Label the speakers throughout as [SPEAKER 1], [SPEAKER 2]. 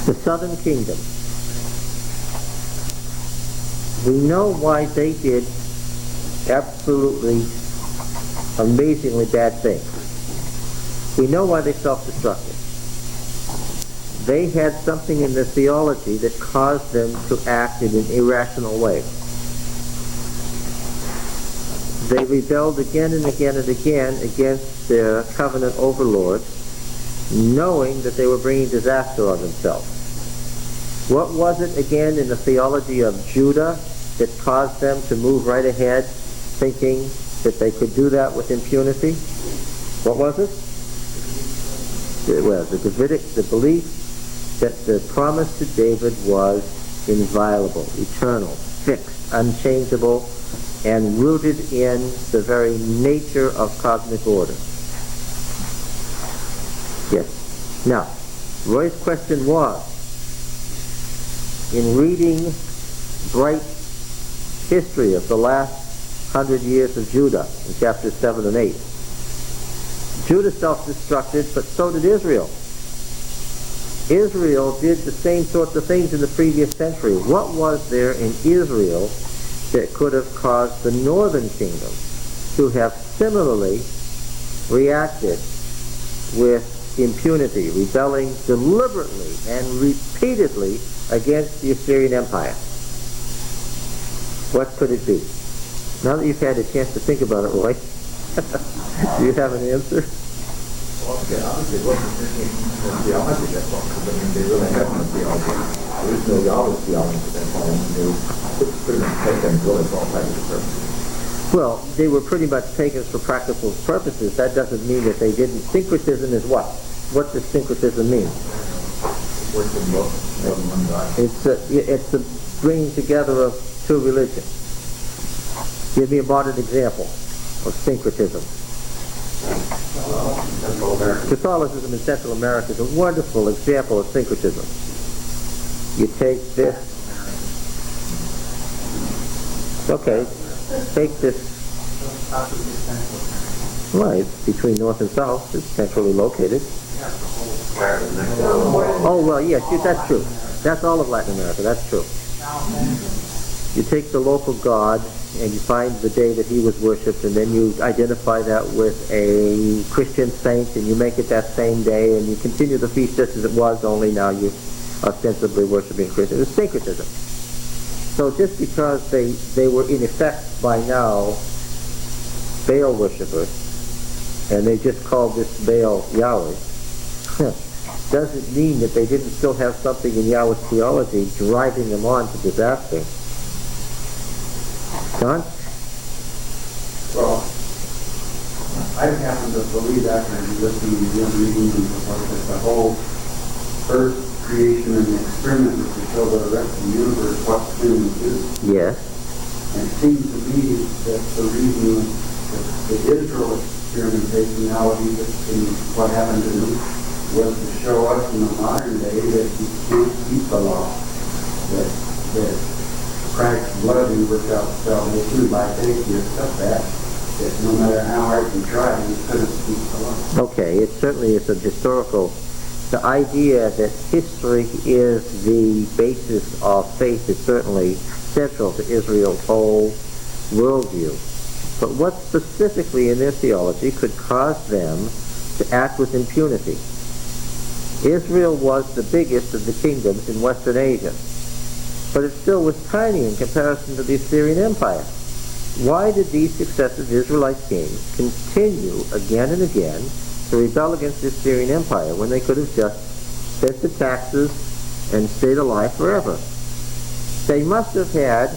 [SPEAKER 1] The southern kingdom. We know why they did absolutely amazingly bad things. We know why they self-destructed. They had something in their theology that caused them to act in an irrational way. They rebelled again and again and again against their covenant overlord, knowing that they were bringing disaster on themselves. What was it again in the theology of Judah that caused them to move right ahead, thinking that they could do that with impunity? What was it? It was the belief that the promise to David was inviolable, eternal, fixed, unchangeable, and rooted in the very nature of cosmic order. Yes. Now, Roy's question was, in reading bright history of the last 100 years of Judah in chapters 7 and 8, Judah self-destructed, but so did Israel. Israel did the same sorts of things in the previous century. What was there in Israel that could have caused the northern kingdom to have similarly reacted with impunity, rebelling deliberately and repeatedly against the Assyrian Empire? What could it be? Now that you've had a chance to think about it, Roy, do you have an answer?
[SPEAKER 2] Well, again, obviously it wasn't theology that long, because I mean, they really had no theology. There is no Yahweh's theology at that time. They were pretty much taken really for all practical purposes.
[SPEAKER 1] Well, they were pretty much taken for practical purposes. That doesn't mean that they didn't. Syncretism is what? What does syncretism mean?
[SPEAKER 2] Worshiping both one God.
[SPEAKER 1] It's the bringing together of two religions. Give me a modern example of syncretism. Catholicism in Central America is a wonderful example of syncretism. You take this. Okay, take this. Right, between north and south, it's centrally located. Oh, well, yes, that's true. That's all of Latin America, that's true. You take the local god and you find the day that he was worshipped, and then you identify that with a Christian saint, and you make it that same day, and you continue the feast just as it was, only now you ostensibly worshiping Christians. It's syncretism. So just because they were in effect by now Baal worshippers, and they just called this Baal Yahweh, doesn't mean that they didn't still have something in Yahweh's theology driving them on to disaster. John?
[SPEAKER 3] Well, I happen to believe that, and I'm listening to you reading that the whole earth creation and the experiment was to show the rest of the universe what humans do.
[SPEAKER 1] Yes.
[SPEAKER 3] And it seems to me that the reason that the Israel experimentation nowadays in what happened to them was to show us in the modern day that you can't keep the law. That Christ's blood and worked out salvation by faith. You accept that no matter how hard you try, you couldn't keep the law.
[SPEAKER 1] Okay, it certainly is a historical. The idea that history is the basis of faith is certainly central to Israel's whole worldview. But what specifically in their theology could cause them to act with impunity? Israel was the biggest of the kingdoms in Western Asia, but it still was tiny in comparison to the Assyrian Empire. Why did these successive Israelite kings continue again and again to rebel against the Assyrian Empire when they could have just sent the taxes and stayed alive forever? They must have had,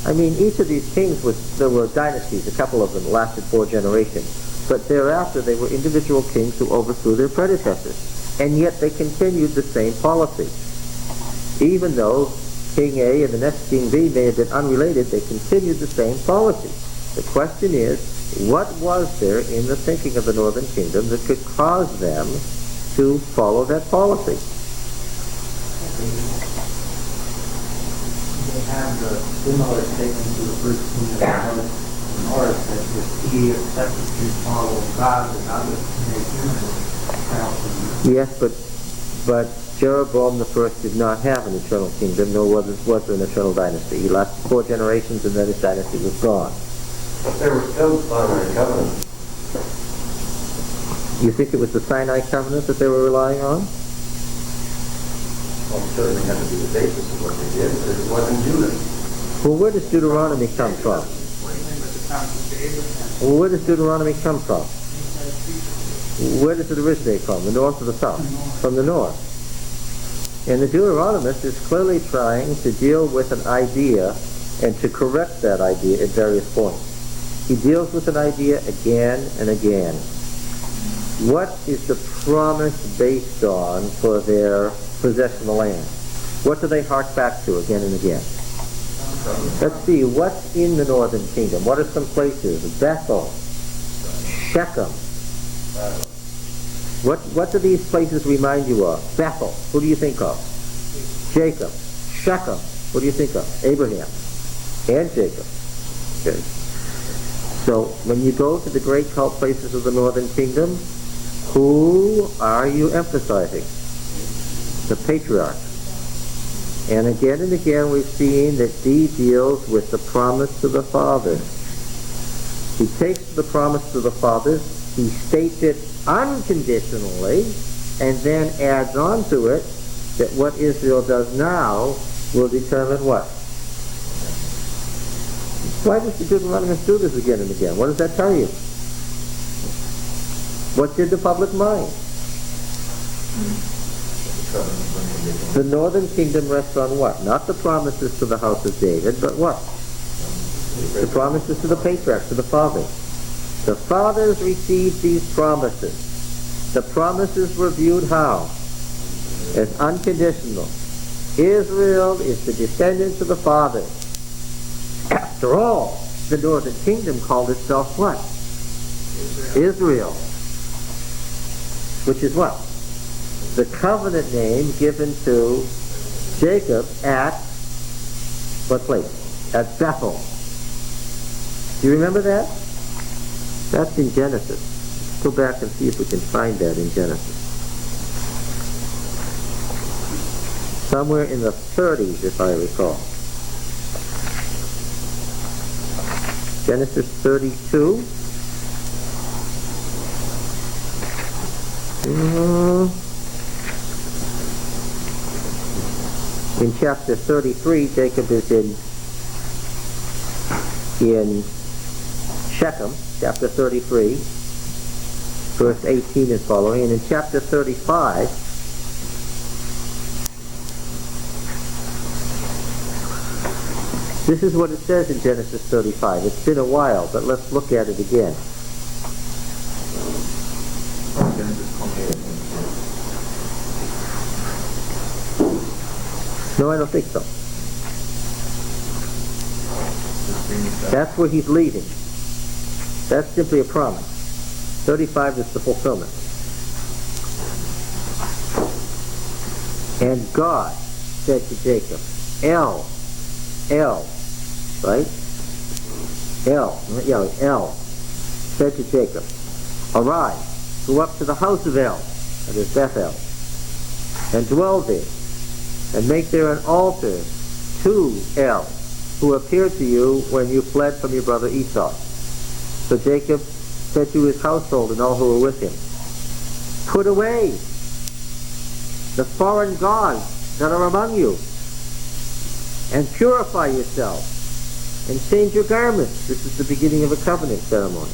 [SPEAKER 1] each of these kings there were dynasties, a couple of them lasted 4 generations, but thereafter they were individual kings who overthrew their predecessors, and yet they continued the same policy. Even though King A and the next King B may have been unrelated, they continued the same policy. The question is, what was there in the thinking of the northern kingdom that could cause them to follow that policy?
[SPEAKER 4] They have the similar statement to the first king of the north that if he accepted his model of God, that God would make humans.
[SPEAKER 1] Yes, but Jeroboam the first did not have an eternal kingdom, nor was there an eternal dynasty. He lasted 4 generations and then his dynasty was gone.
[SPEAKER 3] But they were still the Sinai covenant.
[SPEAKER 1] You think it was the Sinai covenant that they were relying on?
[SPEAKER 3] Well, it certainly had to be the basis of what they did, but it wasn't Judah.
[SPEAKER 1] Well, where does Deuteronomy come from? Well, where does Deuteronomy come from? Where does it originate from? The north or the south? From the north. And the Deuteronomist is clearly trying to deal with an idea and to correct that idea at various points. He deals with an idea again and again. What is the promise based on for their possession of the land? What do they hark back to again and again? Let's see, what's in the northern kingdom? What are some places? Bethel, Shechem. What do these places remind you of? Bethel, who do you think of? Jacob. Shechem, what do you think of? Abraham and Jacob. Okay. So when you go to the great cult places of the northern kingdom, who are you emphasizing? The patriarchs. And again we've seen that D deals with the promise to the fathers. He takes the promise to the fathers, he states it unconditionally, and then adds on to it that what Israel does now will determine what? Why does the Deuteronomist do this again and again? What does that tell you? What's in the public mind? The northern kingdom rests on what? Not the promises to the house of David, but what? The promises to the patriarchs, to the fathers. The fathers received these promises. The promises were viewed how? As unconditional. Israel is the descendants of the fathers. After all, the northern kingdom called itself what? Israel. Which is what? The covenant name given to Jacob at what place? At Bethel. Do you remember that? That's in Genesis. Let's go back and see if we can find that in Genesis. Somewhere in the 30s, if I recall. Genesis 32. In chapter 33, Jacob is in Shechem, chapter 33, verse 18 is following, and in chapter 35, this is what it says in Genesis 35. It's been a while, but let's look at it again. No, I don't think so. That's where he's leading. That's simply a promise. 35 is the fulfillment. And God said to Jacob, El, right? El said to Jacob, arise, go up to the house of El, that is Bethel, and dwell there, and make there an altar to El, who appeared to you when you fled from your brother Esau. So Jacob said to his household and all who were with him, put away the foreign gods that are among you, and purify yourselves, and change your garments. This is the beginning of a covenant ceremony.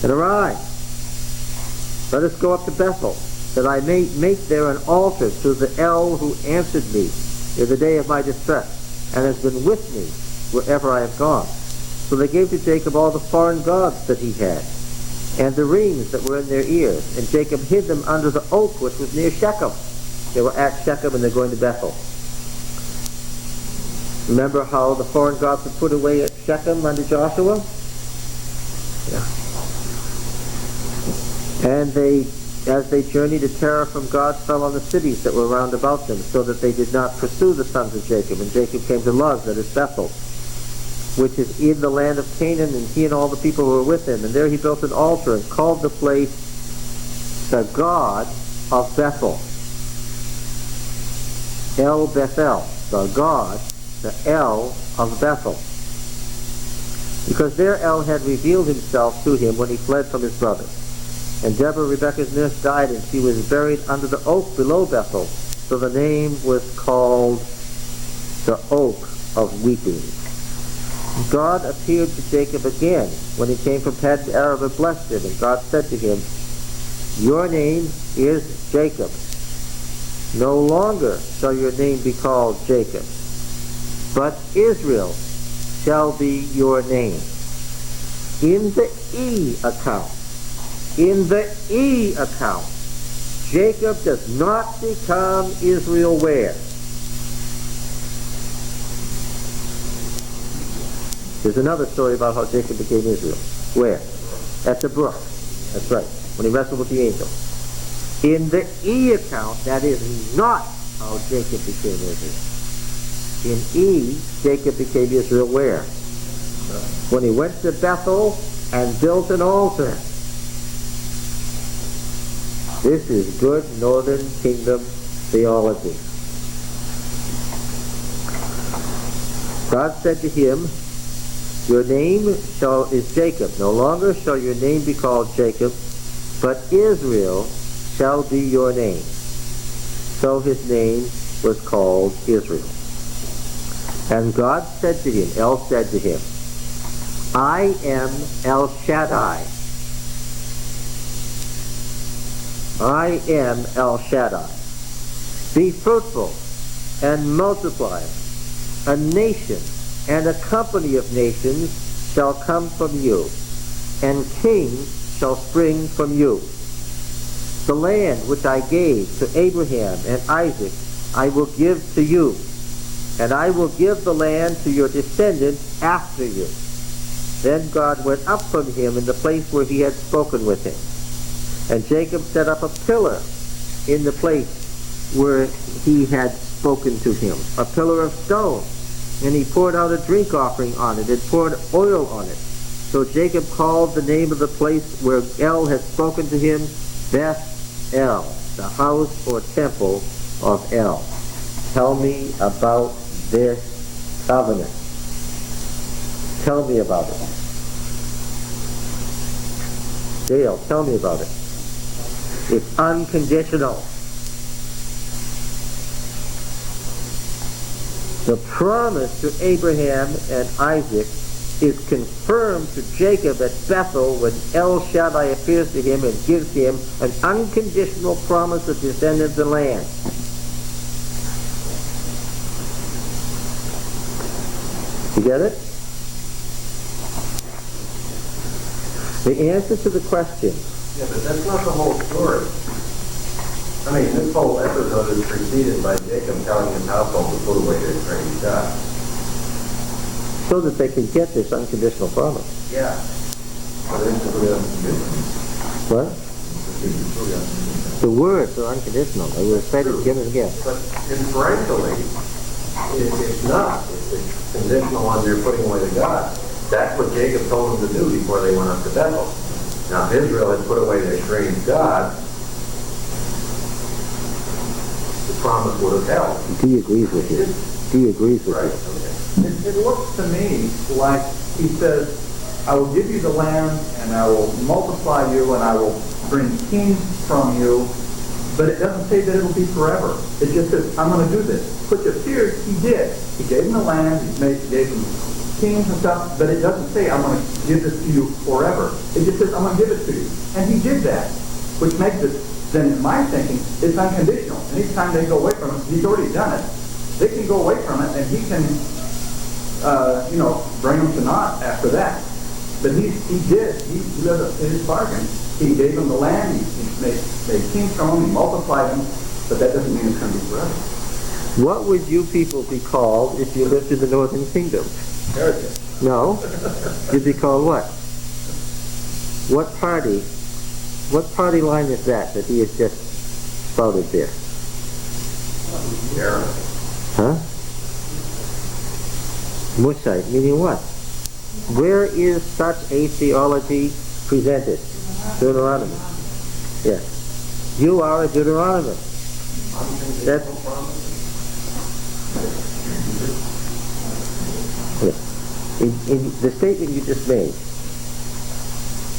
[SPEAKER 1] And arise, let us go up to Bethel, that I may make there an altar to the El who answered me in the day of my distress, and has been with me wherever I have gone. So they gave to Jacob all the foreign gods that he had, and the rings that were in their ears. And Jacob hid them under the oak which was near Shechem. They were at Shechem and they're going to Bethel. Remember how the foreign gods were put away at Shechem under Joshua? Yeah. And as they journeyed, a terror from God fell on the cities that were round about them, so that they did not pursue the sons of Jacob. And Jacob came to Luz, that is Bethel, which is in the land of Canaan, and he and all the people who were with him. And there he built an altar and called the place the God of Bethel. El Bethel, the God, the El of Bethel. Because there El had revealed himself to him when he fled from his brother. And Deborah, Rebekah's nurse, died, and she was buried under the oak below Bethel. So the name was called the Oak of Weeping. God appeared to Jacob again when he came from Paddan Aram and blessed him. And God said to him, "Your name is Jacob. No longer shall your name be called Jacob, but Israel shall be your name." In the E account, Jacob does not become Israel where? There's another story about how Jacob became Israel. Where? At the brook. That's right, when he wrestled with the angel. In the E account, that is not how Jacob became Israel. In E, Jacob became Israel where? When he went to Bethel and built an altar. This is good Northern Kingdom theology. God said to him, "Your name is Jacob. No longer shall your name be called Jacob, but Israel shall be your name." So his name was called Israel. And God said to him, El said to him, "I am El Shaddai. I am El Shaddai. Be fruitful and multiply. A nation and a company of nations shall come from you, and kings shall spring from you. The land which I gave to Abraham and Isaac I will give to you, and I will give the land to your descendants after you." Then God went up from him in the place where he had spoken with him. And Jacob set up a pillar in the place where he had spoken to him, a pillar of stone. And he poured out a drink offering on it and poured oil on it. So Jacob called the name of the place where El had spoken to him, Beth-El, the house or temple of El. Tell me about this covenant. Tell me about it. Dale, tell me about it. It's unconditional. The promise to Abraham and Isaac is confirmed to Jacob at Bethel when El Shaddai appears to him and gives him an unconditional promise of descendants and land. You get it? The answer to the question.
[SPEAKER 5] Yeah, but that's not the whole story. I mean, this whole episode is preceded by Jacob telling his household to put away their strange gods.
[SPEAKER 1] So that they can get this unconditional promise.
[SPEAKER 5] Yeah.
[SPEAKER 1] What? The words are unconditional. They were said again and again.
[SPEAKER 5] But inferentially, it's not. It's conditional on their putting away the gods. That's what Jacob told them to do before they went up to Bethel. Now, if Israel had put away their strange gods, the promise would have held.
[SPEAKER 1] He agrees with you. He agrees with
[SPEAKER 5] Right.
[SPEAKER 1] you.
[SPEAKER 5] Okay.
[SPEAKER 2] It looks to me like he says, "I will give you the land, and I will multiply you, and I will bring kings from you," but it doesn't say that it'll be forever. It just says, "I'm going to do this," which appears he did. He gave him the land, he gave him kings and stuff, but it doesn't say, "I'm going to give this to you forever." It just says, "I'm going to give it to you." And he did that, which makes it, then in my thinking, it's unconditional. Anytime they go away from it, he's already done it. They can go away from it, and he can, bring them to naught after that. But he lived up to his bargain. He gave them the land, he made kings from them, he multiplied them, but that doesn't mean it's going to be forever.
[SPEAKER 1] What would you people be called if you lived in the Northern Kingdom?
[SPEAKER 2] Heretic.
[SPEAKER 1] No. You'd be called what? What party line is that he has just spouted there?
[SPEAKER 5] Aaron.
[SPEAKER 1] Huh? Mushite, meaning what? Where is such a theology presented? Deuteronomy. Yes. You are a Deuteronomist. That's In the statement you just made,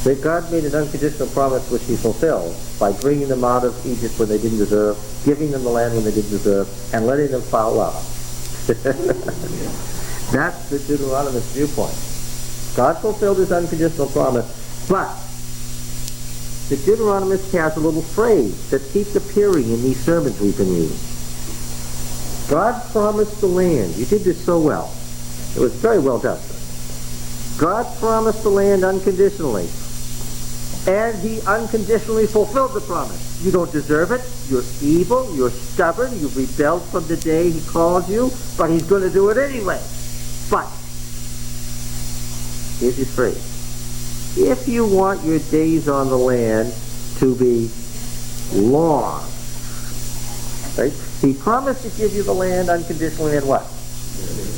[SPEAKER 1] that God made an unconditional promise which he fulfilled by bringing them out of Egypt when they didn't deserve, giving them the land when they didn't deserve, and letting them foul up. That's the Deuteronomist viewpoint. God fulfilled his unconditional promise, but the Deuteronomist has a little phrase that keeps appearing in these sermons we've been reading. God promised the land. You did this so well. It was very well done. God promised the land unconditionally. And he unconditionally fulfilled the promise. You don't deserve it. You're evil. You're stubborn. You've rebelled from the day he called you. But he's going to do it anyway. But, here's his phrase. If you want your days on the land to be long, right? He promised to give you the land unconditionally and what?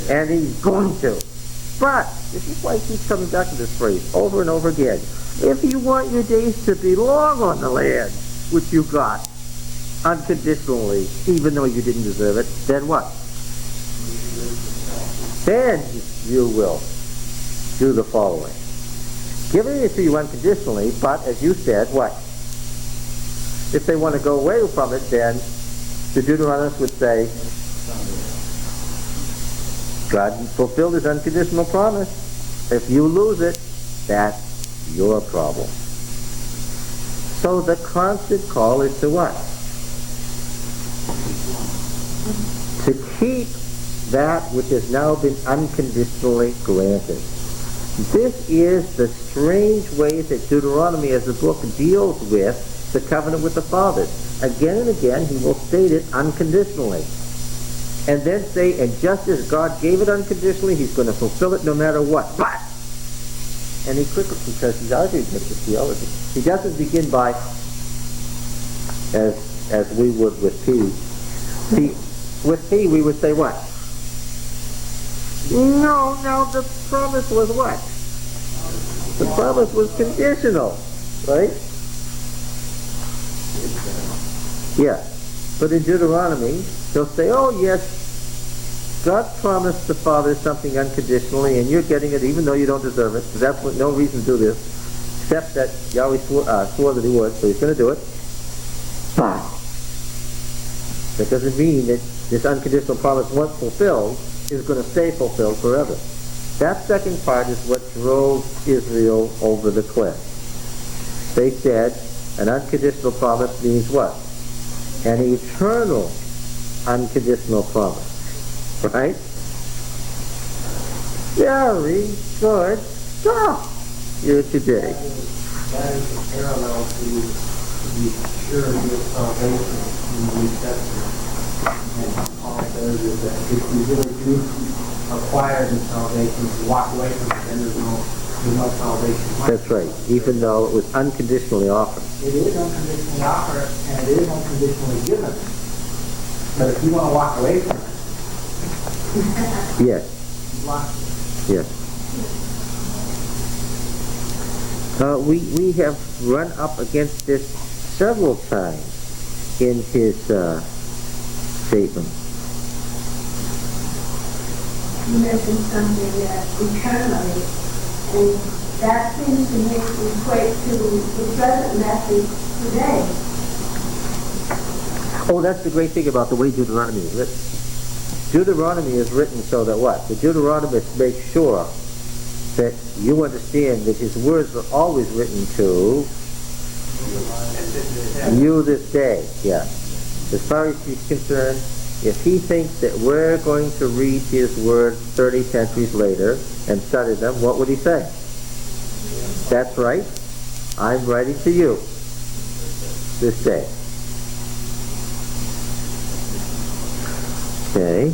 [SPEAKER 1] And he's going to. But, this is why he keeps coming back to this phrase over and over again. If you want your days to be long on the land, which you got unconditionally, even though you didn't deserve it, then what? Then you will do the following. Giving it to you unconditionally, but as you said, what? If they want to go away from it, then the Deuteronomist would say, God fulfilled his unconditional promise. If you lose it, that's your problem. So the constant call is to what? To keep that which has now been unconditionally granted. This is the strange way that Deuteronomy as a book deals with the covenant with the fathers. Again and again he will state it unconditionally. And then say, and just as God gave it unconditionally, he's going to fulfill it no matter what. But, and he quickly, because he's arguing with the theology, he doesn't begin by, as we would with P. With P we would say what? No, the promise was what? The promise was conditional, right? Yeah. But in Deuteronomy, they'll say, oh yes, God promised the fathers something unconditionally, and you're getting it even though you don't deserve it. There's absolutely no reason to do this, except that Yahweh swore that he would, so he's going to do it. But that doesn't mean that this unconditional promise, once fulfilled, is going to stay fulfilled forever. That second part is what drove Israel over the cliff. They said an unconditional promise means what? An eternal unconditional promise. Right? Very good stuff here today.
[SPEAKER 4] That is a parallel to the surety of salvation in the New Testament. And Paul says is that if we really do acquire the salvation, walk away from it, then there's no salvation.
[SPEAKER 1] That's right. Even though it was unconditionally offered.
[SPEAKER 4] It is unconditionally offered, and it is unconditionally given. But if you want to walk away from it,
[SPEAKER 1] yes.
[SPEAKER 4] you lost it.
[SPEAKER 1] Yes. We have run up against this several times in his statement.
[SPEAKER 6] You mentioned something eternally, and that seems to me to equate to the present message today.
[SPEAKER 1] Oh, that's the great thing about the way Deuteronomy is written. Deuteronomy is written so that what? The Deuteronomist makes sure that you understand that his words are always written to you this day. Yeah. As far as he's concerned, if he thinks that we're going to read his words 30 centuries later and study them, what would he say? That's right. I'm writing to you this day. Okay.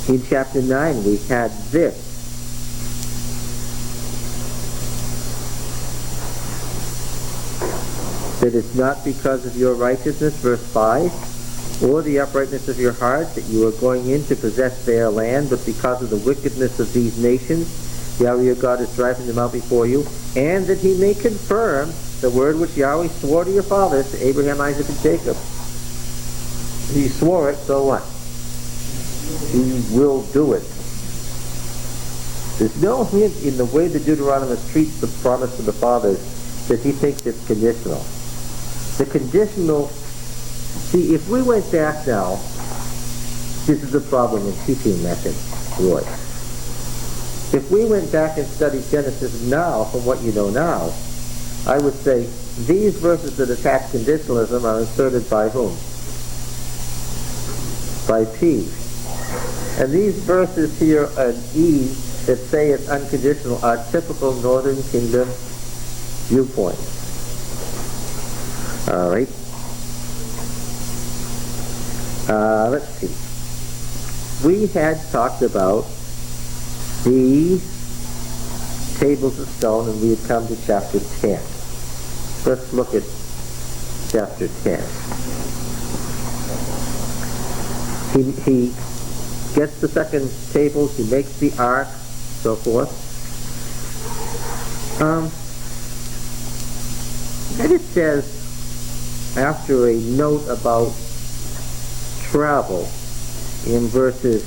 [SPEAKER 1] In chapter 9 we had this. That it's not because of your righteousness, verse 5, or the uprightness of your heart that you are going in to possess their land, but because of the wickedness of these nations, Yahweh your God is driving them out before you, and that he may confirm the word which Yahweh swore to your fathers, to Abraham, Isaac, and Jacob. He swore it, so what? He will do it. There's no hint in the way the Deuteronomist treats the promise to the fathers that he thinks it's conditional. The conditional, see, if we went back now, this is the problem in teaching method, Roy. If we went back and studied Genesis now, from what you know now, I would say these verses that attack conditionalism are inserted by whom? By P. And these verses here at E that say it's unconditional are typical Northern Kingdom viewpoints. All right. Let's see. We had talked about the tables of stone, and we had come to chapter 10. Let's look at chapter 10. He gets the second table, he makes the ark, so forth. And it says, after a note about travel in verses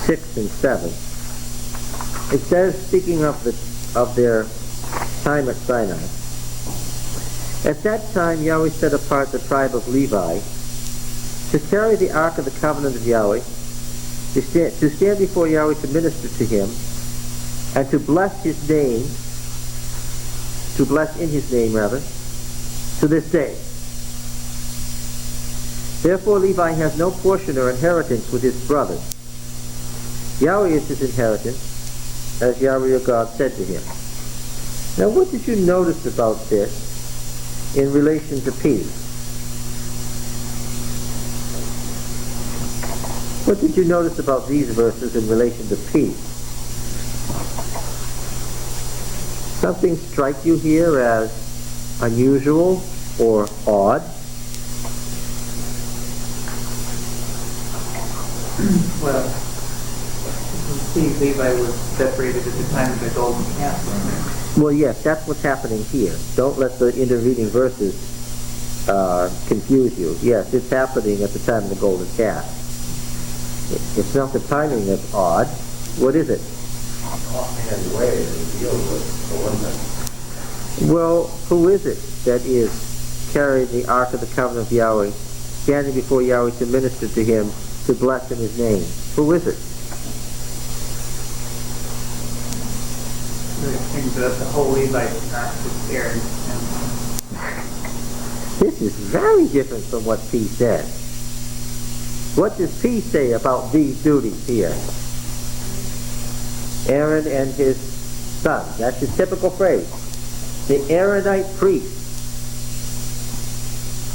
[SPEAKER 1] 6 and 7, it says, speaking of their time at Sinai, at that time Yahweh set apart the tribe of Levi to carry the ark of the covenant of Yahweh, to stand before Yahweh to minister to him, and to bless his name, to bless in his name rather, to this day. Therefore Levi has no portion or inheritance with his brothers. Yahweh is his inheritance, as Yahweh your God said to him. Now what did you notice about this in relation to peace? What did you notice about these verses in relation to peace? Something strike you here as unusual or odd?
[SPEAKER 2] Well, see, Levi was separated at the time of the golden calf.
[SPEAKER 1] Well, yes, that's what's happening here. Don't let the intervening verses confuse you. Yes, it's happening at the time of the golden calf. It's not the timing that's odd. What is it?
[SPEAKER 5] Offhand way that he deals with the one thing.
[SPEAKER 1] Well, who is it that is carrying the ark of the covenant of Yahweh, standing before Yahweh to minister to him, to bless in his name? Who is it?
[SPEAKER 2] The whole Levite ark was Aaron.
[SPEAKER 1] This is very different from what P said. What does P say about these duties here? Aaron and his sons. That's his typical phrase. The Aaronite priest.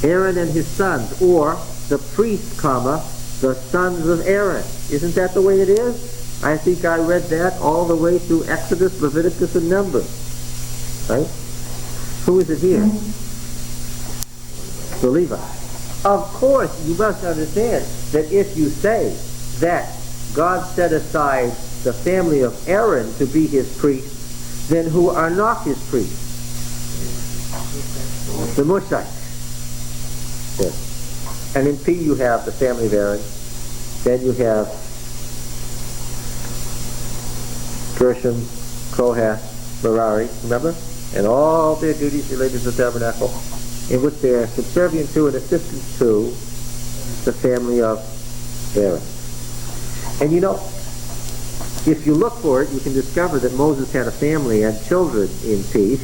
[SPEAKER 1] Aaron and his sons, or the priest, comma, the sons of Aaron. Isn't that the way it is? I think I read that all the way through Exodus, Leviticus, and Numbers. Right? Who is it here? The Levi. Of course, you must understand that if you say that God set aside the family of Aaron to be his priests, then who are not his priests? The Mushites. Yes. And in P you have the family of Aaron. Then you have Gershom, Kohath, Merari, remember? And all their duties related to the tabernacle, in which they are subservient to and assistant to the family of Aaron. And you know, if you look for it, you can discover that Moses had a family and children in peace,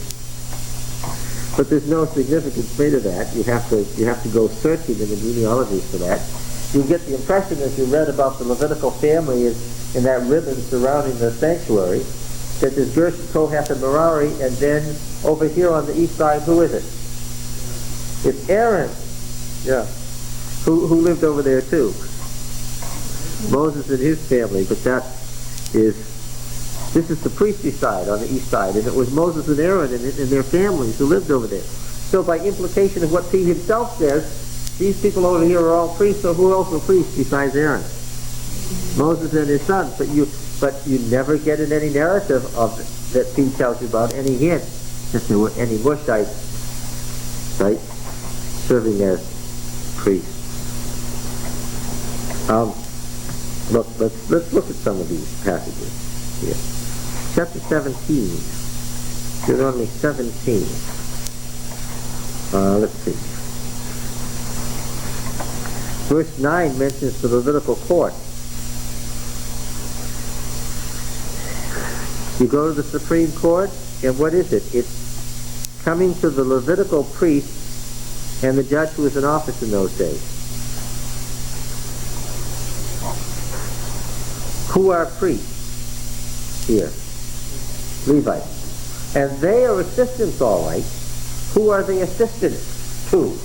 [SPEAKER 1] but there's no significance made of that. You have to go searching in the genealogies for that. You get the impression as you read about the Levitical family in that ribbon surrounding the sanctuary, that there's Gershom, Kohath, and Merari, and then over here on the east side, who is it? It's Aaron, yeah, who lived over there too. Moses and his family, but this is the priestly side on the east side, and it was Moses and Aaron and their families who lived over there. So by implication of what P himself says, these people over here are all priests, so who else are priests besides Aaron? Moses and his sons, but you never get in any narrative of that P tells you about any hint that there were any Mushites, right, serving as priests. Let's look at some of these passages here. Chapter 17, Deuteronomy 17. Let's see. Verse 9 mentions the Levitical court. You go to the Supreme Court, and what is it? It's coming to the Levitical priest and the judge who was in office in those days. Who are priests here? Levites. And they are assistants, all right. Who are they assistants to?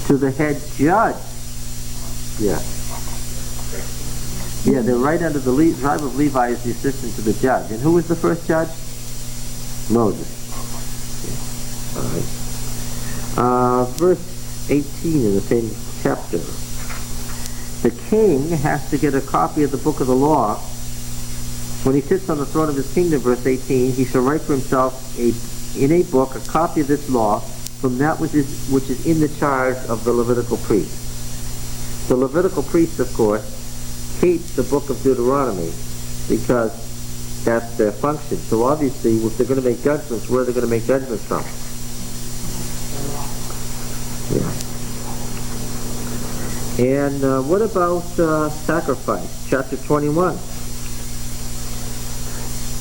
[SPEAKER 1] To the head judge. Yeah. Yeah, they're right under the tribe of Levi as the assistant to the judge. And who was the first judge? Moses. Yeah. All right. Verse 18 in the same chapter. The king has to get a copy of the book of the law. When he sits on the throne of his kingdom, verse 18, he shall write for himself in a book a copy of this law from that which is in the charge of the Levitical priest. The Levitical priests, of course, keep the book of Deuteronomy because that's their function. So obviously, if they're going to make judgments, where are they going to make judgments from? Yeah. And what about sacrifice? Chapter 21.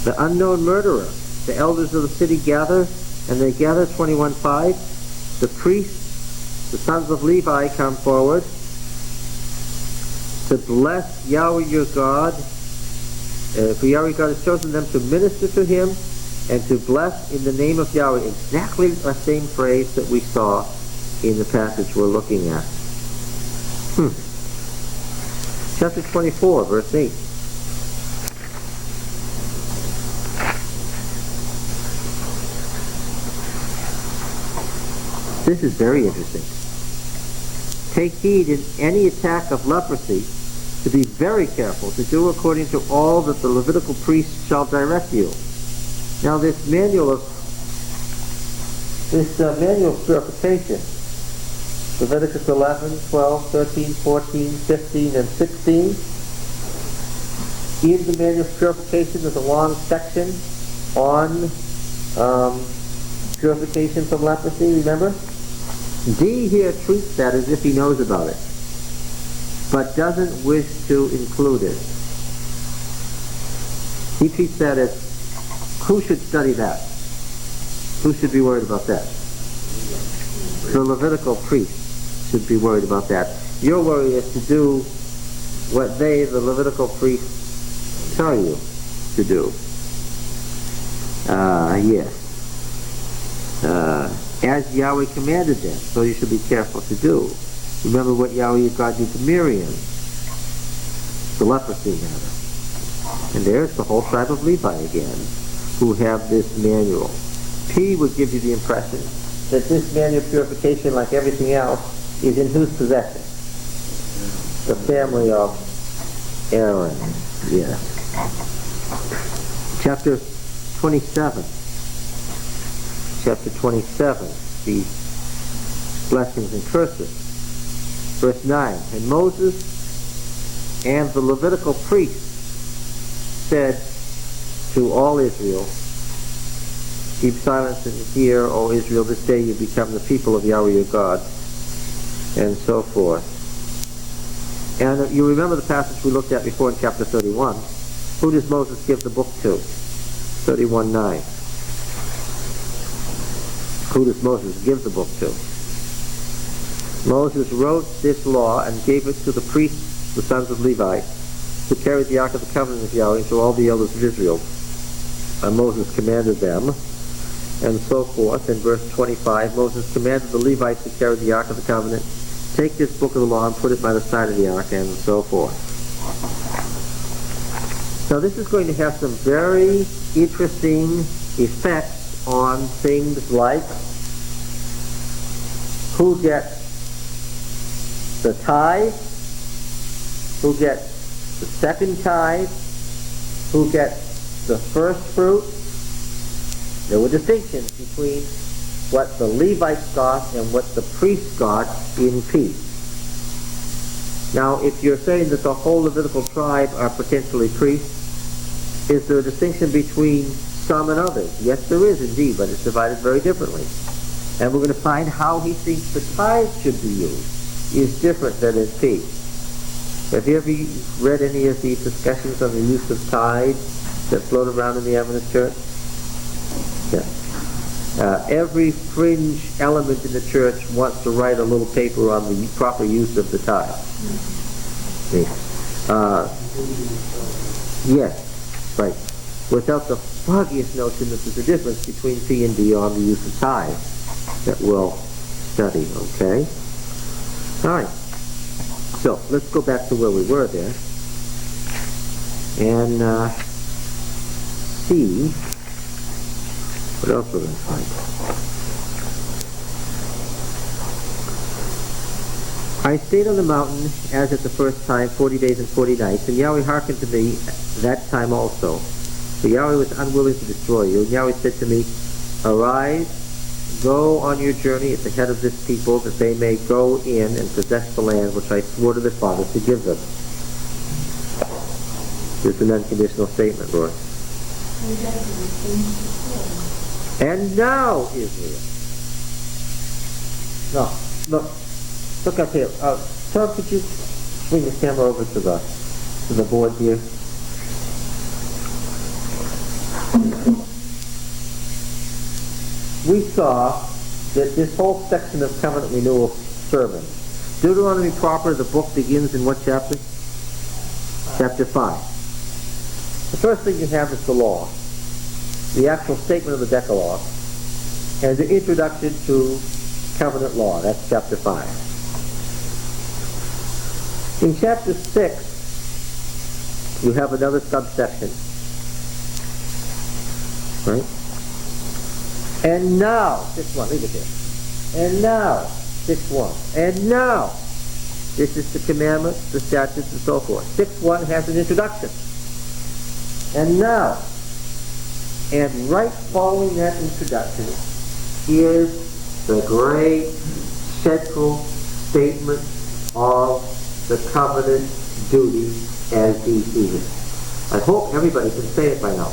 [SPEAKER 1] The unknown murderer. The elders of the city gather, and they gather 21:5. The priests, the sons of Levi, come forward to bless Yahweh your God. For Yahweh God has chosen them to minister to him and to bless in the name of Yahweh. Exactly the same phrase that we saw in the passage we're looking at. Chapter 24, verse 8. This is very interesting. Take heed in any attack of leprosy to be very careful to do according to all that the Levitical priest shall direct you. Now this manual of purification, Leviticus 11, 12, 13, 14, 15, and 16. In the manual of purification there's a long section on purification from leprosy, remember? D here treats that as if he knows about it, but doesn't wish to include it. He treats that as, who should study that? Who should be worried about that? The Levitical priest should be worried about that. Your worry is to do what they, the Levitical priests, tell you to do. Yes. As Yahweh commanded them, so you should be careful to do. Remember what Yahweh your God did to Miriam, the leprosy matter. And there's the whole tribe of Levi again, who have this manual. P would give you the impression that this manual of purification, like everything else, is in whose possession? The family of Aaron. Yes. Chapter 27. Chapter 27, the blessings and curses. Verse 9, and Moses and the Levitical priests said to all Israel, keep silence and hear, O Israel, this day you become the people of Yahweh your God, and so forth. And you remember the passage we looked at before in chapter 31. Who does Moses give the book to? 31:9. Who does Moses give the book to? Moses wrote this law and gave it to the priests, the sons of Levi, who carried the Ark of the Covenant of Yahweh, to all the elders of Israel. And Moses commanded them, and so forth. In verse 25, Moses commanded the Levites who carried the Ark of the Covenant, take this book of the law and put it by the side of the Ark, and so forth. Now this is going to have some very interesting effects on things like who gets the tithe, who gets the second tithe, who gets the first fruit. There were distinctions between what the Levites got and what the priests got in peace. Now, if you're saying that the whole Levitical tribe are potentially priests, is there a distinction between some and others? Yes, there is indeed, but it's divided very differently. And we're going to find how he thinks the tithe should be used is different than in peace. Have you ever read any of these discussions on the use of tithe that float around in the Adventist Church? Yeah. Every fringe element in the church wants to write a little paper on the proper use of the tithe. Yes, right. Without the foggiest notion that there's a difference between P and D on the use of tithe that we'll study, okay? All right. So, let's go back to where we were there and see what else we're going to find. I stayed on the mountain as at the first time 40 days and 40 nights, and Yahweh hearkened to me that time also. For Yahweh was unwilling to destroy you. And Yahweh said to me, Arise, go on your journey at the head of this people, that they may go in and possess the land which I swore to their fathers to give them. This is an unconditional statement, Lord. And now, Israel. No, look up here. Tom, could you swing the camera over to the board here? We saw that this whole section of covenant renewal sermon, Deuteronomy proper, the book begins in what chapter? Chapter 5. The first thing you have is the law, the actual statement of the Decalogue, and the introduction to covenant law. That's chapter 5. In chapter 6, you have another subsection, right? And now, 6.1, leave it there. And now, 6.1. And now, this is the commandments, the statutes, and so forth. 6.1 has an introduction. And now, and right following that introduction is the great central statement of the covenant duty as he sees it. I hope everybody can say it by now.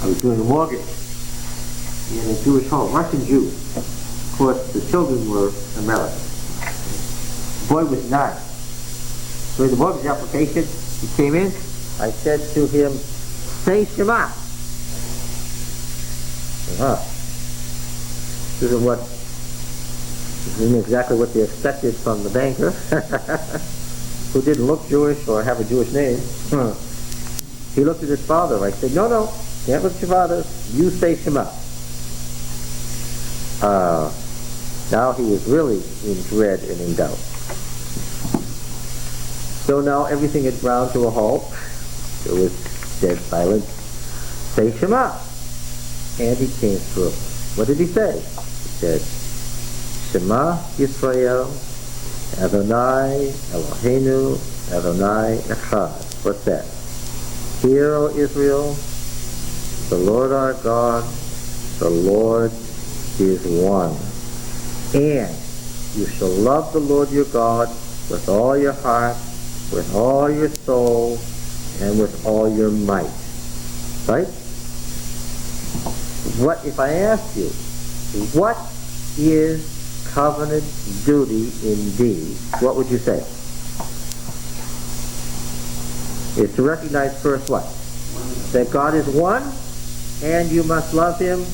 [SPEAKER 1] I was doing a mortgage in a Jewish home, Russian Jews. Of course, the children were American. The boy was 9. So in the mortgage application, he came in. I said to him, say Shema. This isn't exactly what they expected from the banker, who didn't look Jewish or have a Jewish name. He looked at his father. I said, no, can't look at your father. You say Shema. Now he was really in dread and in doubt. So now everything had ground to a halt. There was dead silence. Say Shema. And he came through. What did he say? He said, Shema Yisrael, Adonai Eloheinu, Adonai Echad. What's that? Hear, O Israel, the Lord our God, the Lord is one. And you shall love the Lord your God with all your heart, with all your soul, and with all your might. Right? What if I ask you, what is covenant duty indeed? What would you say? Is to recognize first what? That God is one, and you must love him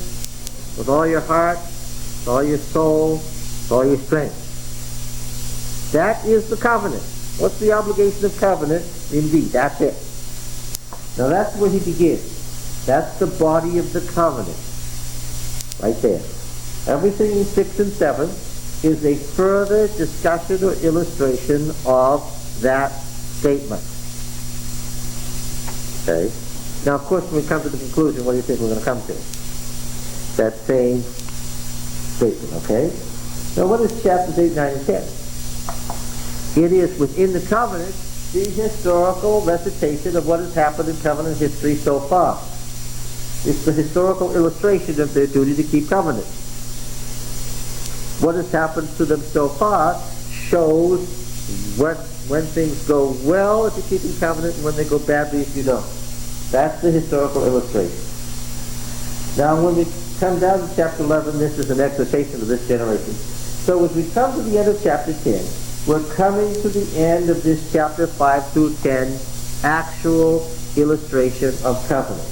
[SPEAKER 1] with all your heart, with all your soul, with all your strength. That is the covenant. What's the obligation of covenant? Indeed, that's it. Now that's where he begins. That's the body of the covenant. Right there. Everything in 6 and 7 is a further discussion or illustration of that statement. Okay? Now, of course, when we come to the conclusion, what do you think we're going to come to? That same statement, okay? Now, what is chapters 8, 9, and 10? It is within the covenant the historical recitation of what has happened in covenant history so far. It's the historical illustration of their duty to keep covenant. What has happened to them so far shows when things go well if you keep in covenant and when they go badly if you don't. That's the historical illustration. Now when we come down to chapter 11, this is an exhortation of this generation. So as we come to the end of chapter 10, we're coming to the end of this chapter 5 through 10 actual illustration of covenant.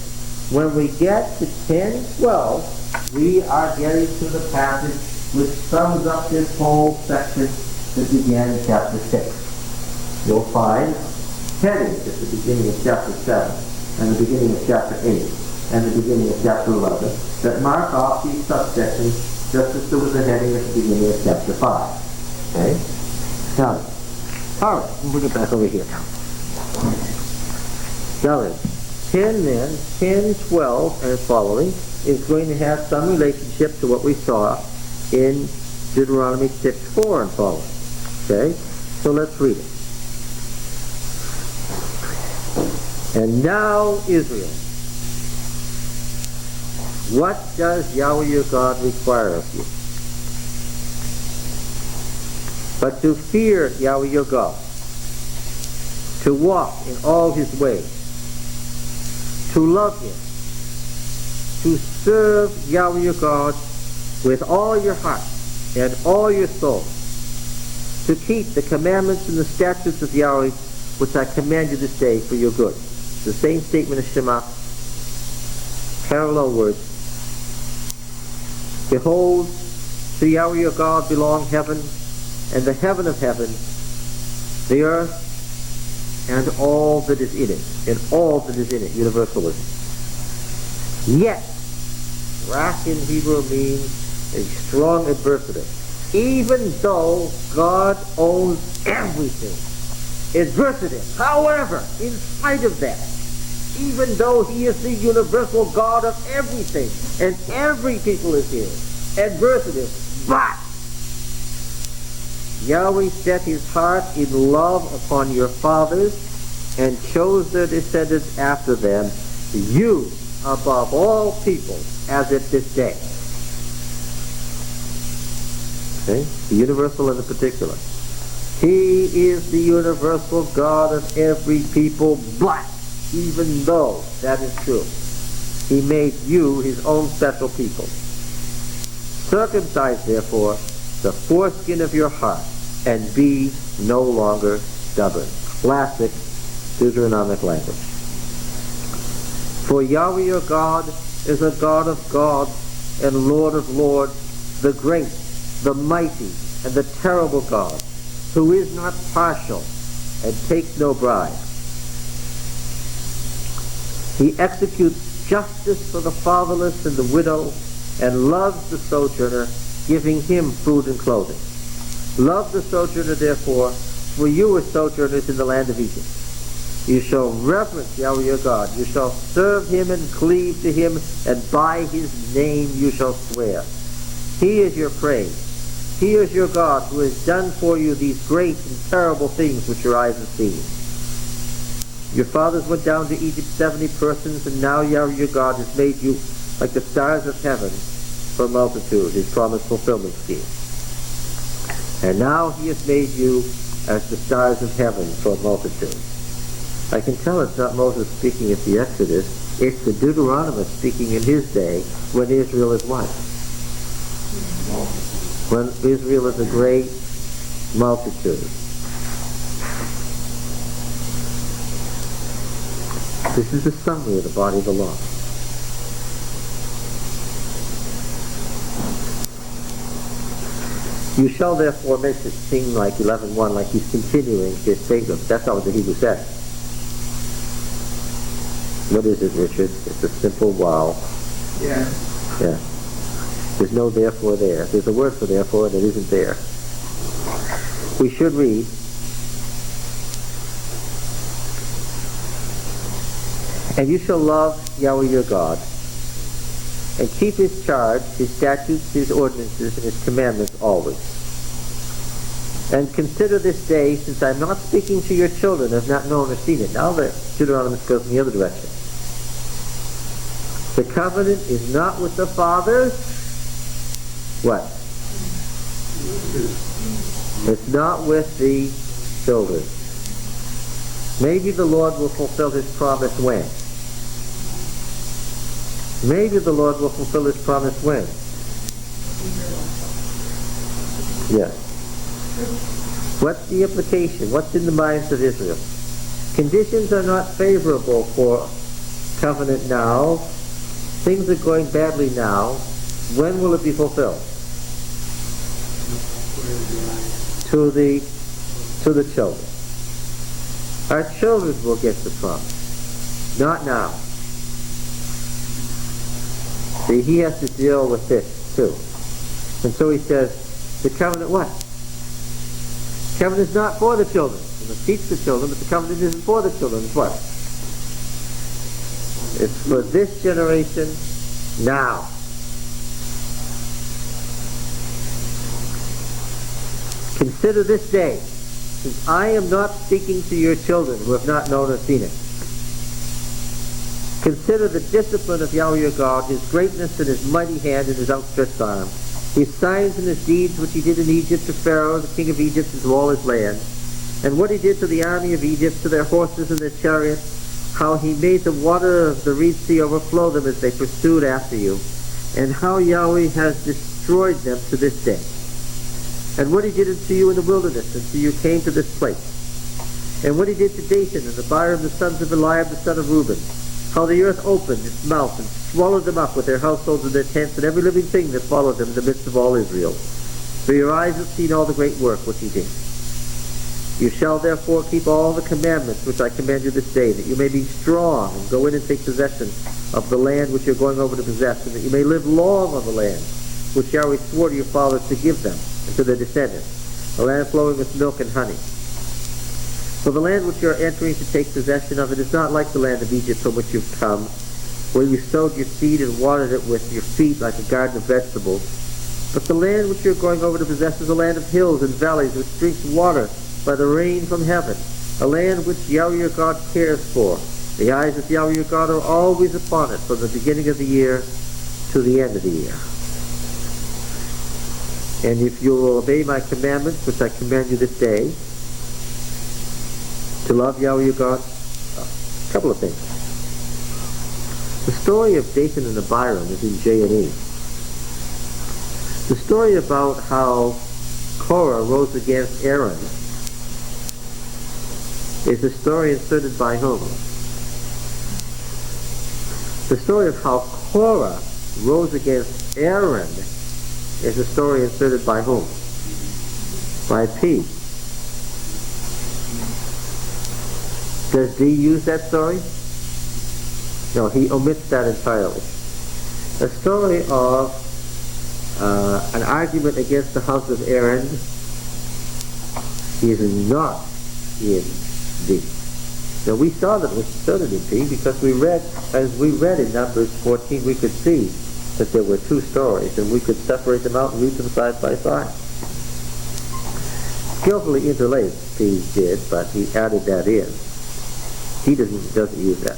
[SPEAKER 1] When we get to 10:12, we are getting to the passage which sums up this whole section that began in chapter 6. You'll find headings at the beginning of chapter 7 and the beginning of chapter 8 and the beginning of chapter 11 that mark off these subsections just as there was a heading at the beginning of chapter 5. Okay? Now, all right, we'll bring it back over here now. Now then, 10 then, 10, 12, and following is going to have some relationship to what we saw in Deuteronomy 6:4 and following. Okay? So let's read it. And now, Israel, what does Yahweh your God require of you? But to fear Yahweh your God, to walk in all his ways, to love him, to serve Yahweh your God with all your heart and all your soul, to keep the commandments and the statutes of Yahweh which I command you this day for your good. The same statement of Shema, parallel words. Behold, to Yahweh your God belong heaven and the heaven of heaven, the earth, and all that is in it, and all that is in it, universalism. Yet, wrath in Hebrew means a strong adversative. Even though God owns everything, adversative. However, in spite of that, even though he is the universal God of everything, and every people is his, adversative, but Yahweh set his heart in love upon your fathers and chose their descendants after them, you above all people, as at this day. Okay? The universal and the particular. He is the universal God of every people, but even though that is true, he made you his own special people. Circumcise, therefore, the foreskin of your heart, and be no longer stubborn. Classic Deuteronomic language. For Yahweh your God is a God of gods and Lord of lords, the great, the mighty, and the terrible God, who is not partial and takes no bribe. He executes justice for the fatherless and the widow, and loves the sojourner, giving him food and clothing. Love the sojourner, therefore, for you were sojourners in the land of Egypt. You shall reverence Yahweh your God. You shall serve him and cleave to him, and by his name you shall swear. He is your praise. He is your God, who has done for you these great and terrible things which your eyes have seen. Your fathers went down to Egypt 70 persons, and now Yahweh your God has made you like the stars of heaven for multitude, his promised fulfillment scheme. And now he has made you as the stars of heaven for multitude. I can tell it's not Moses speaking at the Exodus, it's the Deuteronomy speaking in his day when Israel is what? When Israel is a great multitude. This is a summary of the body of the law. You shall therefore make it seem like 11:1, like he's continuing his statement. That's not what the Hebrew says. What is it, Richard? It's a simple wow.
[SPEAKER 2] Yeah.
[SPEAKER 1] Yeah. There's no therefore there. There's a word for therefore, and it isn't there. We should read, and you shall love Yahweh your God, and keep his charge, his statutes, his ordinances, and his commandments always. And consider this day, since I'm not speaking to your children, have not known or seen it. Now the Deuteronomy goes in the other direction. The covenant is not with the fathers, what? It's not with the children. Maybe the Lord will fulfill his promise when? Maybe the Lord will fulfill his promise when? Yes. What's the implication? What's in the minds of Israel? Conditions are not favorable for covenant now. Things are going badly now. When will it be fulfilled? To the children. Our children will get the promise. Not now. See, he has to deal with this too. And so he says, the covenant what? The covenant is not for the children. You must teach the children, but the covenant isn't for the children. It's what? It's for this generation now. Consider this day, since I am not speaking to your children who have not known or seen it. Consider the discipline of Yahweh your God, his greatness and his mighty hand and his outstretched arm, his signs and his deeds which he did in Egypt to Pharaoh, the king of Egypt, and to all his land, and what he did to the army of Egypt, to their horses and their chariots, how he made the water of the Red Sea overflow them as they pursued after you, and how Yahweh has destroyed them to this day. And what he did unto you in the wilderness, until you came to this place. And what he did to Dathan and Abiram the sons of Eliab the son of Reuben. How the earth opened its mouth and swallowed them up with their households and their tents and every living thing that followed them in the midst of all Israel. For your eyes have seen all the great work which he did. You shall therefore keep all the commandments which I command you this day, that you may be strong and go in and take possession of the land which you're going over to possess, and that you may live long on the land which Yahweh swore to your fathers to give them and to their descendants, a land flowing with milk and honey. For the land which you are entering to take possession of, it is not like the land of Egypt from which you've come, where you sowed your seed and watered it with your feet like a garden of vegetables. But the land which you are going over to possess is a land of hills and valleys, which drinks water by the rain from heaven, a land which Yahweh your God cares for. The eyes of Yahweh your God are always upon it, from the beginning of the year to the end of the year. And if you will obey my commandments, which I command you this day, to love Yahweh your God, a couple of things. The story of Dathan and Abiram is in J&E. The story about how Korah rose against Aaron is a story inserted by whom? The story of how Korah rose against Aaron is a story inserted by whom? By P. Does D use that story? No, he omits that entirely. A story of an argument against the house of Aaron is not in D. Now we saw that it was inserted in P because as we read in Numbers 14, we could see that there were two stories, and we could separate them out and read them side by side. Skillfully interlaced, P did, but he added that in. He doesn't use that.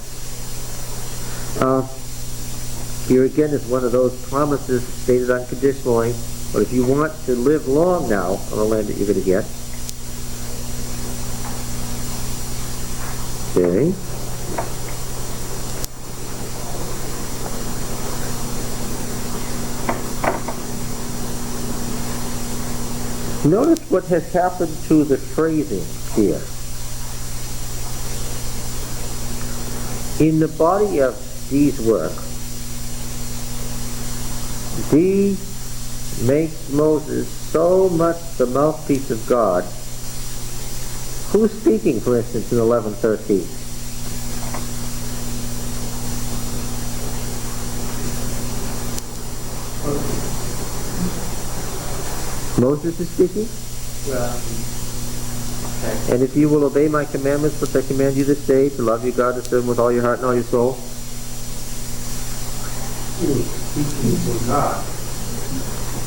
[SPEAKER 1] Here again is one of those promises stated unconditionally, but if you want to live long now on the land that you're going to get, okay. Notice what has happened to the phrasing here. In the body of D's work, D makes Moses so much the mouthpiece of God. Who's speaking, for instance, in 11:13? Moses is speaking? And if you will obey my commandments, which I command you this day, to love your God and serve him with all your heart and all your soul.
[SPEAKER 4] Speaking for God.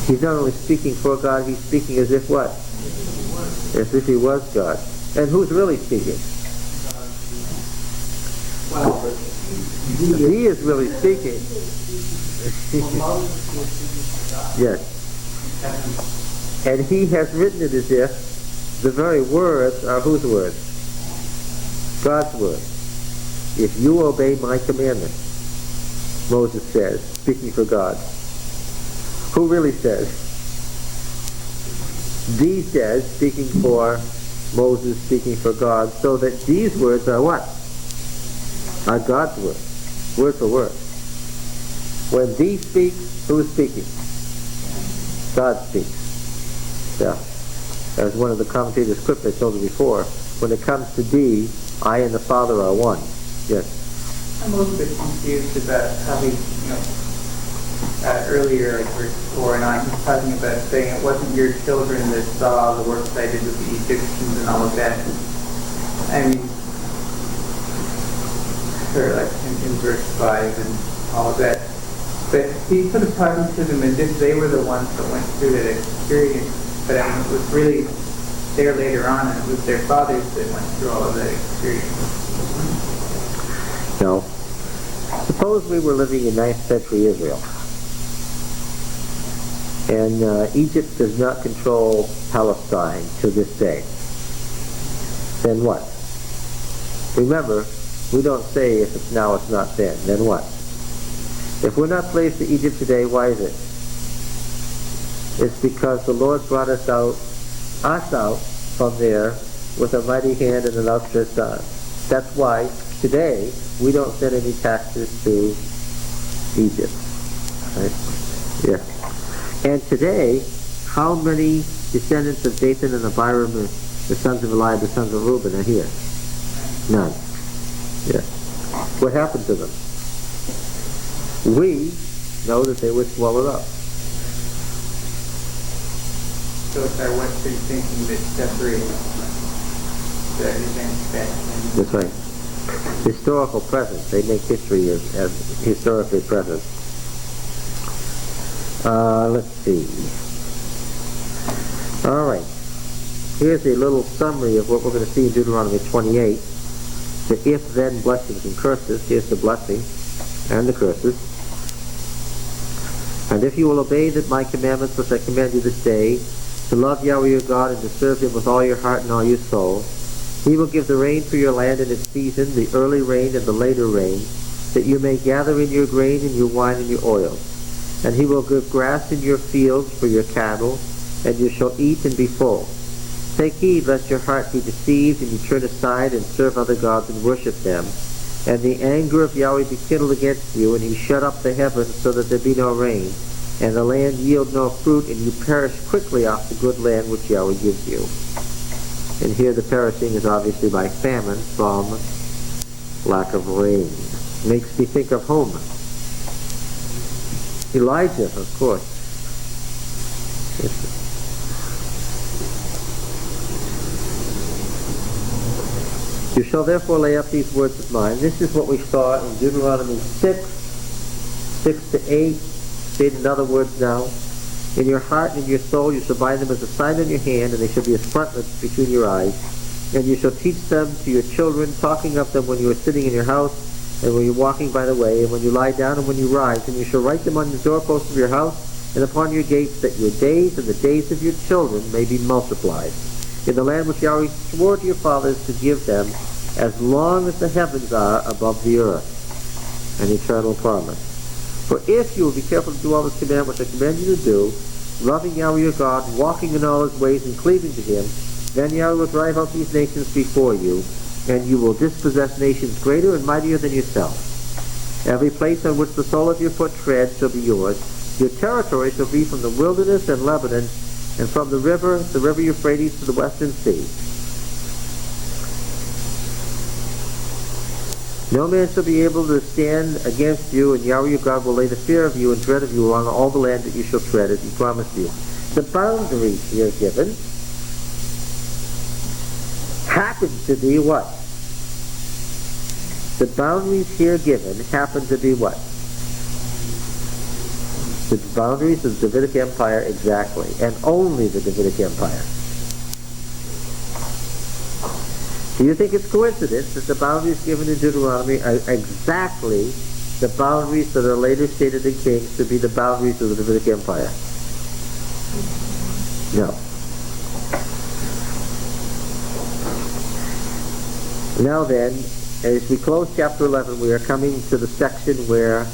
[SPEAKER 1] He's not only speaking for God, he's speaking as if what? As if he was God. And who's really speaking?
[SPEAKER 4] Well,
[SPEAKER 1] He is really speaking. Yes. And he has written it as if the very words are whose words? God's words. If you obey my commandments, Moses says, speaking for God. Who really says? Thee says, speaking for Moses, speaking for God, so that these words are what? Are God's words, word for word. When thee speaks, who is speaking? God speaks. Yeah. As one of the commentators quickly told me before, when it comes to thee, I and the Father are one. Yes.
[SPEAKER 7] I'm a little bit confused about how he, earlier, like verse 4 and on, he's talking about saying it wasn't your children that saw the works I did with the Egyptians and all of that. I mean, or like in verse 5 and all of that. But he's sort of talking to them as if they were the ones that went through that experience. But I mean, it was really there later on, and it was their fathers that went through all of that experience.
[SPEAKER 1] No. Suppose we were living in 9th century Israel, and Egypt does not control Palestine to this day. Then what? Remember, we don't say if it's now, it's not then. Then what? If we're not slaves to Egypt today, why is it? It's because the Lord brought us out from there with a mighty hand and an outstretched arm. That's why today we don't send any taxes to Egypt. Right? Yeah. And today, how many descendants of Dathan and Abiram, the sons of Eliab, the sons of Reuben, are here? None. Yeah. What happened to them? We know that they were swallowed up.
[SPEAKER 7] So it's our Western thinking that separates the events back then.
[SPEAKER 1] That's right. Historical present. They make history as historically present. Let's see. All right. Here's a little summary of what we're going to see in Deuteronomy 28. The if-then blessings and curses. Here's the blessing and the curses. And if you will obey my commandments which I command you this day, to love Yahweh your God and to serve him with all your heart and all your soul, he will give the rain for your land in its season, the early rain and the later rain, that you may gather in your grain and your wine and your oil. And he will give grass in your fields for your cattle, and you shall eat and be full. Take heed lest your heart be deceived, and you turn aside and serve other gods and worship them. And the anger of Yahweh be kindled against you, and he shut up the heavens so that there be no rain, and the land yield no fruit, and you perish quickly off the good land which Yahweh gives you. And here the perishing is obviously by famine from lack of rain. Makes me think of Homer. Elijah, of course. You shall therefore lay up these words of mine. This is what we saw in Deuteronomy 6:6-8. Stated in other words now. In your heart and in your soul you shall bind them as a sign on your hand, and they shall be as frontlets between your eyes. And you shall teach them to your children, talking of them when you are sitting in your house, and when you are walking by the way, and when you lie down, and when you rise. And you shall write them on the doorposts of your house, and upon your gates, that your days and the days of your children may be multiplied. In the land which Yahweh swore to your fathers to give them, as long as the heavens are above the earth. An eternal promise. For if you will be careful to do all this command which I command you to do, loving Yahweh your God, walking in all his ways and cleaving to him, then Yahweh will drive out these nations before you, and you will dispossess nations greater and mightier than yourself. Every place on which the sole of your foot treads shall be yours. Your territory shall be from the wilderness and Lebanon, and from the river Euphrates to the western sea. No man shall be able to stand against you, and Yahweh your God will lay the fear of you and dread of you along all the land that you shall tread, as he promised you. The boundaries here given happen to be what? The boundaries here given happen to be what? The boundaries of the Davidic Empire, exactly, and only the Davidic Empire. Do you think it's coincidence that the boundaries given in Deuteronomy are exactly the boundaries that are later stated in Kings to be the boundaries of the Davidic Empire? No. Now then, as we close chapter 11, we are coming to the section where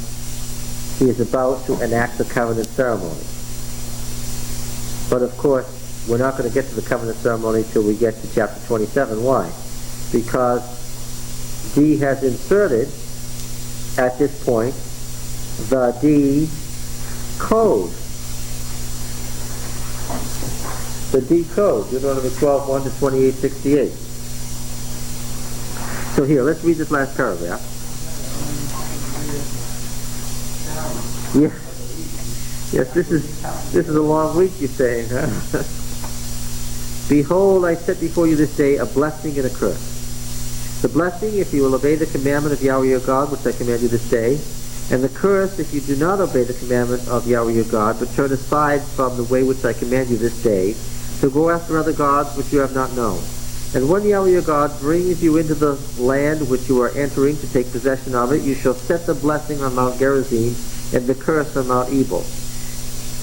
[SPEAKER 1] he is about to enact the covenant ceremony. But of course, we're not going to get to the covenant ceremony till we get to chapter 27. Why? Because D has inserted, at this point, the D code. The D code, Deuteronomy 12:1 to 28:68. So here, let's read this last paragraph. Yeah. Yes, this is a long week, you're saying, huh? Behold, I set before you this day a blessing and a curse. The blessing, if you will obey the commandment of Yahweh your God, which I command you this day, and the curse, if you do not obey the commandment of Yahweh your God, but turn aside from the way which I command you this day, to go after other gods which you have not known. And when Yahweh your God brings you into the land which you are entering to take possession of it, you shall set the blessing on Mount Gerizim and the curse on Mount Ebal.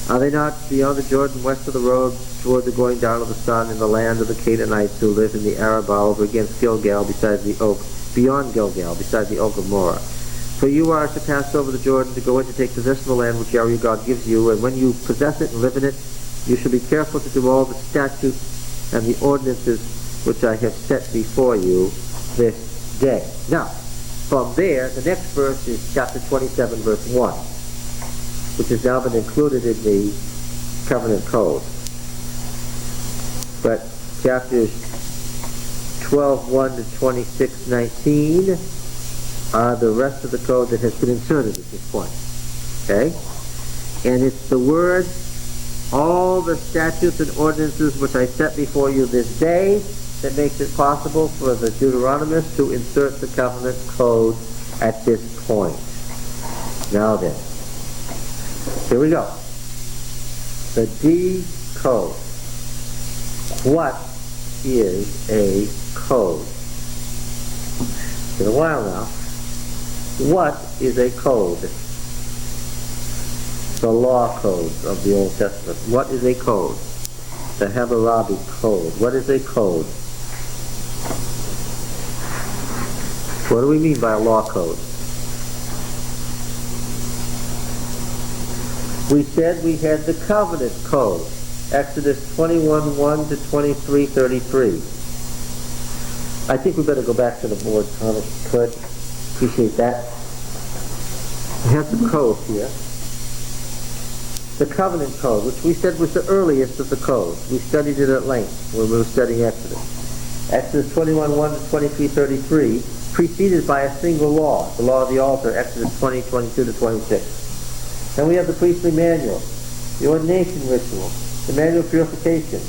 [SPEAKER 1] Are they not beyond the Jordan, west of the road, toward the going down of the sun, in the land of the Canaanites who live in the Arabah over against Gilgal, beside the oak, beyond Gilgal, beside the oak of Moreh? For you are to pass over the Jordan to go in to take possession of the land which Yahweh your God gives you, and when you possess it and live in it, you shall be careful to do all the statutes and the ordinances which I have set before you this day. Now, from there, the next verse is chapter 27, verse 1, which has now been included in the covenant code. But chapters 12:1 to 26:19 are the rest of the code that has been inserted at this point. Okay? And it's the word, all the statutes and ordinances which I set before you this day, that makes it possible for the Deuteronomists to insert the covenant code at this point. Now then, here we go. The D code. What is a code? It's been a while now. What is a code? The law codes of the Old Testament. What is a code? The Hammurabi Code. What is a code? What do we mean by a law code? We said we had the covenant code. Exodus 21:1 to 23:33. I think we better go back to the board, Thomas, if you could. Appreciate that. We have the code here. The covenant code, which we said was the earliest of the codes. We studied it at length when we were studying Exodus. Exodus 21:1 to 23:33, preceded by a single law, the law of the altar, Exodus 20:22 to 26. Then we have the priestly manual, the ordination ritual, the manual of purification,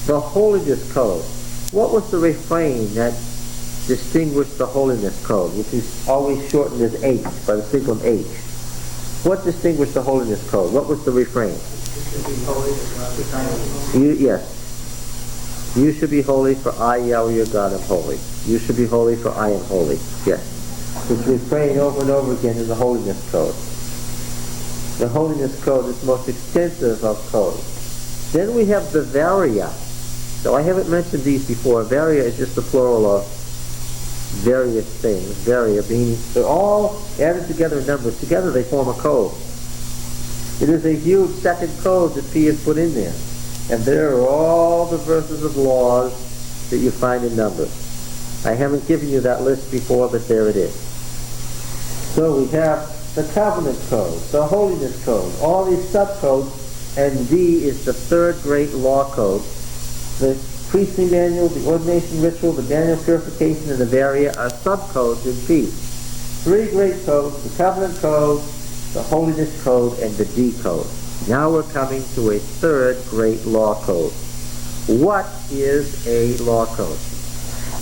[SPEAKER 1] the holiness code. What was the refrain that distinguished the holiness code, which is always shortened as H, by the sequence H? What distinguished the holiness code? What was the refrain? Yes. You should be holy, for I, Yahweh your God, am holy. You should be holy, for I am holy. Yes. It's refrained over and over again in the holiness code. The holiness code is the most extensive of codes. Then we have the varia. So I haven't mentioned these before. Varia is just the plural of various things. Varia meaning they're all added together in numbers. Together they form a code. It is a huge second code that P has put in there. And there are all the verses of laws that you find in Numbers. I haven't given you that list before, but there it is. So we have the covenant code, the holiness code, all these subcodes, and D is the third great law code. The priestly manual, the ordination ritual, the manual of purification, and the varia are subcodes in P. Three great codes, the covenant code, the holiness code, and the D code. Now we're coming to a third great law code. What is a law code?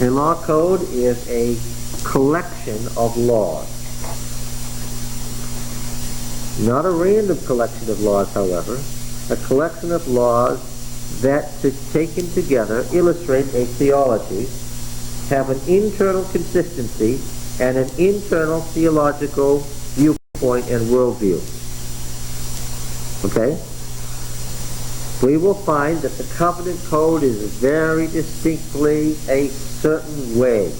[SPEAKER 1] A law code is a collection of laws. Not a random collection of laws, however. A collection of laws that, taken together, illustrate a theology, have an internal consistency, and an internal theological viewpoint and worldview. Okay? we will find that the covenant code is very distinctly a certain way.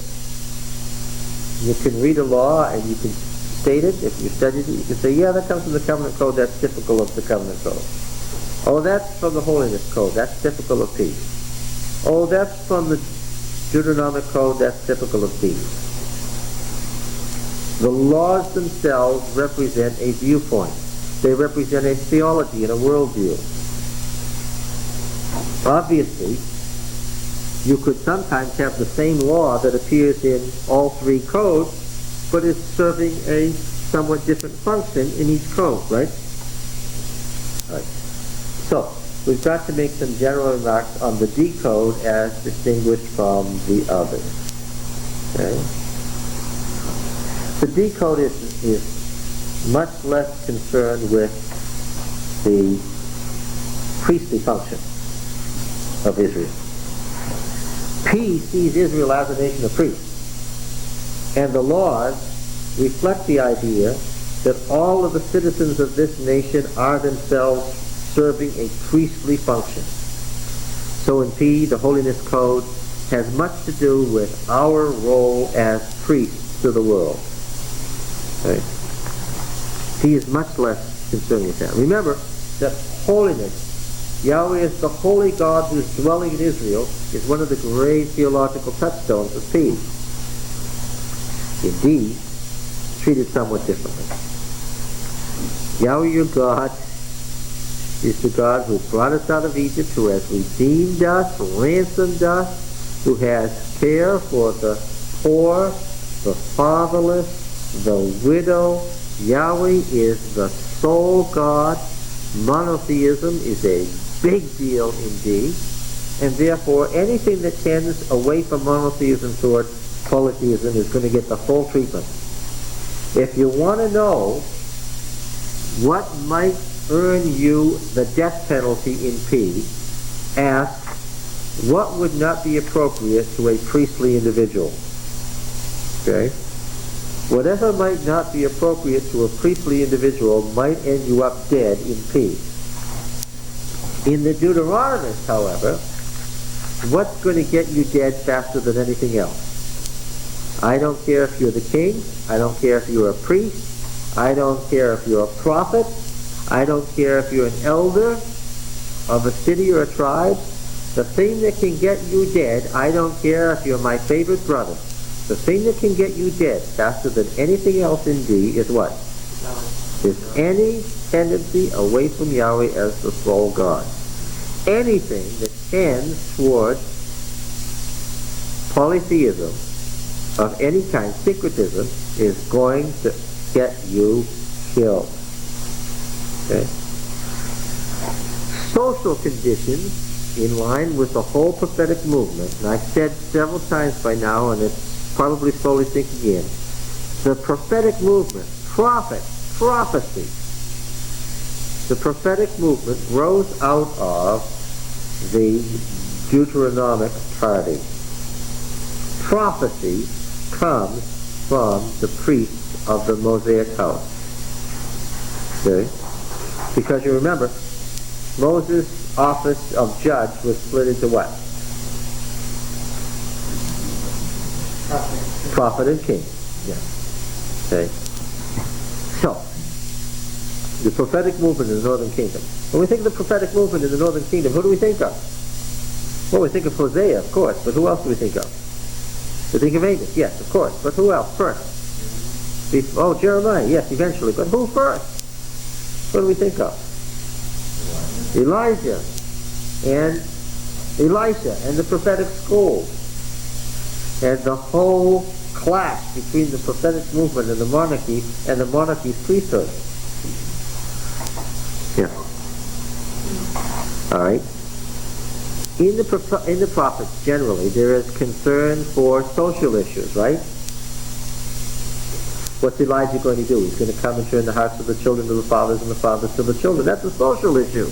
[SPEAKER 1] You can read a law and you can state it. If you studied it, you can say, yeah, that comes from the covenant code. That's typical of the covenant code. Oh, that's from the holiness code. That's typical of peace. Oh, that's from the Deuteronomy code. That's typical of peace. The laws themselves represent a viewpoint. They represent a theology and a worldview. Obviously, you could sometimes have the same law that appears in all three codes, but it's serving a somewhat different function in each code, right? Right. So, we've got to make some general remarks on the D code as distinguished from the others. Okay? The D code is much less concerned with the priestly function of Israel. P sees Israel as a nation of priests, and the laws reflect the idea that all of the citizens of this nation are themselves serving a priestly function. So in P, the Holiness Code has much to do with our role as priests to the world. Okay? P is much less concerned with that. Remember that holiness, Yahweh is the holy God who's dwelling in Israel, is one of the great theological touchstones of P. In D, it's treated somewhat differently. Yahweh your God is the God who brought us out of Egypt, who has redeemed us, ransomed us, who has care for the poor, the fatherless, the widow. Yahweh is the sole God. Monotheism is a big deal indeed, and therefore anything that tends away from monotheism toward polytheism is going to get the full treatment. If you want to know what might earn you the death penalty in P, ask what would not be appropriate to a priestly individual. Okay? Whatever might not be appropriate to a priestly individual might end you up dead in P. In the Deuteronomists, however, what's going to get you dead faster than anything else? I don't care if you're the king. I don't care if you're a priest. I don't care if you're a prophet. I don't care if you're an elder of a city or a tribe. The thing that can get you dead, I don't care if you're my favorite brother. The thing that can get you dead faster than anything else in D is what? Is any tendency away from Yahweh as the sole God. Anything that tends toward polytheism of any kind, syncretism, is going to get you killed. Okay? Social conditions in line with the whole prophetic movement, and I've said several times by now, and it's probably slowly sinking in, the prophetic movement, prophecy, the prophetic movement rose out of the Deuteronomic party. Prophecy comes from the priests of the Mosaic house. Okay? Because you remember, Moses' office of judge was split into what? Prophet and king. Yeah. Okay. So, the prophetic movement in the Northern Kingdom. When we think of the prophetic movement in the Northern Kingdom, who do we think of? Well, we think of Hosea, of course, but who else do we think of? We think of Amos, yes, of course, but who else first? Oh, Jeremiah, yes, eventually, but who first? What do we think of? Elijah and Elisha and the prophetic school and the whole clash between the prophetic movement and the monarchy's priesthood. Yeah. All right. In the prophets generally, there is concern for social issues, right? What's Elijah going to do? He's going to come and turn the hearts of the children to the fathers and the fathers to the children. That's a social issue.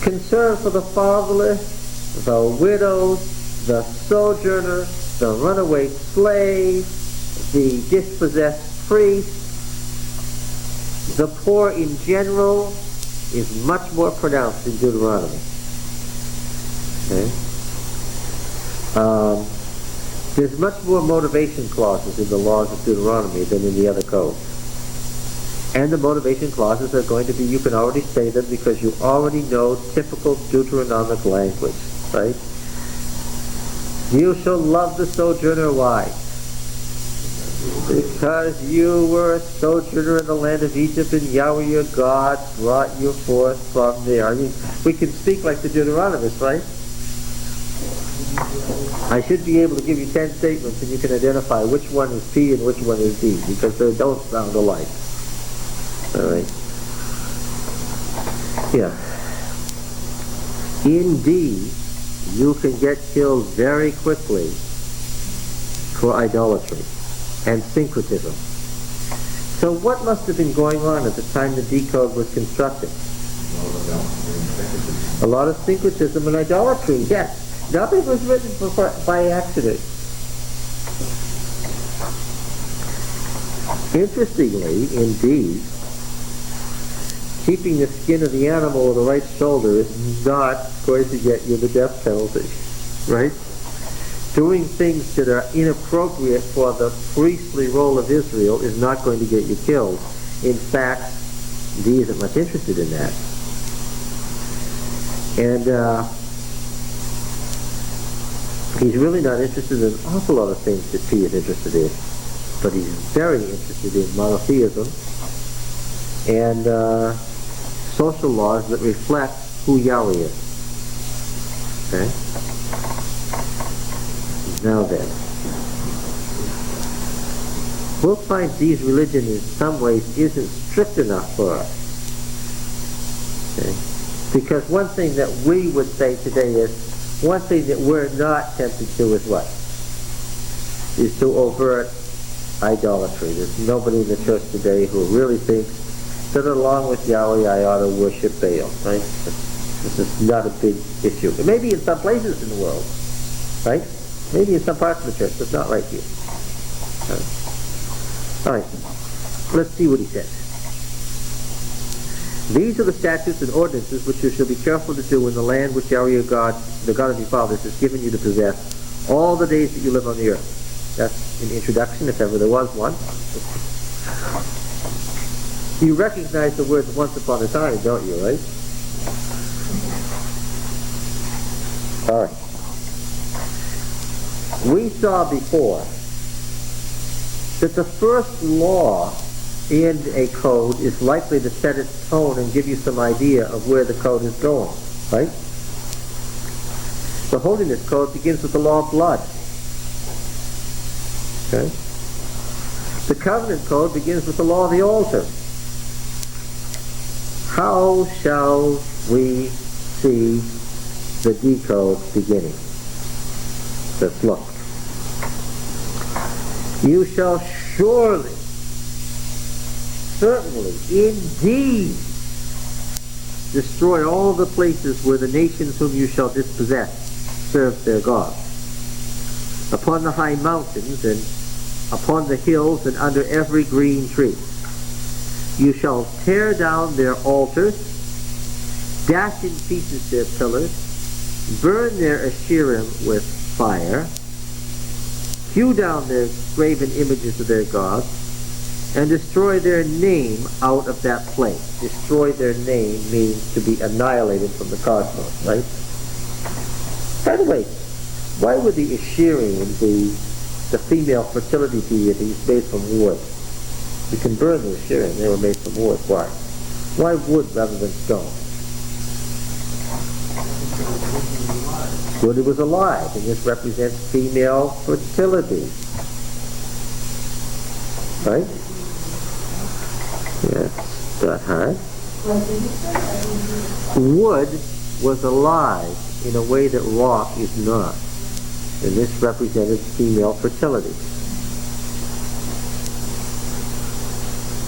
[SPEAKER 1] Concern for the fatherless, the widows, the sojourner, the runaway slave, the dispossessed priest, the poor in general, is much more pronounced in Deuteronomy. Okay? There's much more motivation clauses in the laws of Deuteronomy than in the other codes. And the motivation clauses are going to be, you can already say them because you already know typical Deuteronomic language, right? You shall love the sojourner. Why? Because you were a sojourner in the land of Egypt, and Yahweh your God brought you forth from there. I mean, we can speak like the Deuteronomists, right? I should be able to give you 10 statements, and you can identify which one is P and which one is D, because they don't sound alike. All right. Yeah. In D, you can get killed very quickly for idolatry and syncretism. So what must have been going on at the time the D code was constructed? A lot of syncretism and idolatry, yes. Nothing was written by accident. Interestingly, indeed, keeping the skin of the animal on the right shoulder is not going to get you the death penalty, right? Doing things that are inappropriate for the priestly role of Israel is not going to get you killed. In fact, D isn't much interested in that. And he's really not interested in an awful lot of things that P is interested in. But he's very interested in monotheism and social laws that reflect who Yahweh is. Okay? Now then, we'll find D's religion in some ways isn't strict enough for us. Okay? Because one thing that we would say today is, one thing that we're not tempted to is what? Is to overt idolatry. There's nobody in the church today who really thinks that along with Yahweh I ought to worship Baal, right? This is not a big issue. It may be in some places in the world, right? Maybe in some parts of the church, but not right here. All right. Let's see what he says. These are the statutes and ordinances which you shall be careful to do in the land which Yahweh your God, the God of your fathers, has given you to possess all the days that you live on the earth. That's an introduction, if ever there was one. You recognize the words once upon a time, don't you, right? All right. We saw before that the first law in a code is likely to set its tone and give you some idea of where the code is going, right? The holiness code begins with the law of blood. Okay? The covenant code begins with the law of the altar. How shall we see the decode beginning? Let's look. You shall surely, certainly, indeed, destroy all the places where the nations whom you shall dispossess serve their God. Upon the high mountains and upon the hills and under every green tree. You shall tear down their altars, dash in pieces their pillars, burn their Asherim with fire, hew down their graven images of their gods, and destroy their name out of that place. Destroy their name means to be annihilated from the cosmos, right? By the way, why would the Asherim be the female fertility deities made from wood? You can burn the Asherim, they were made from wood. Why? Why wood rather than stone? Wood was alive, and this represents female fertility. Right? Yes, that high. Wood was alive in a way that rock is not. And this represented female fertility.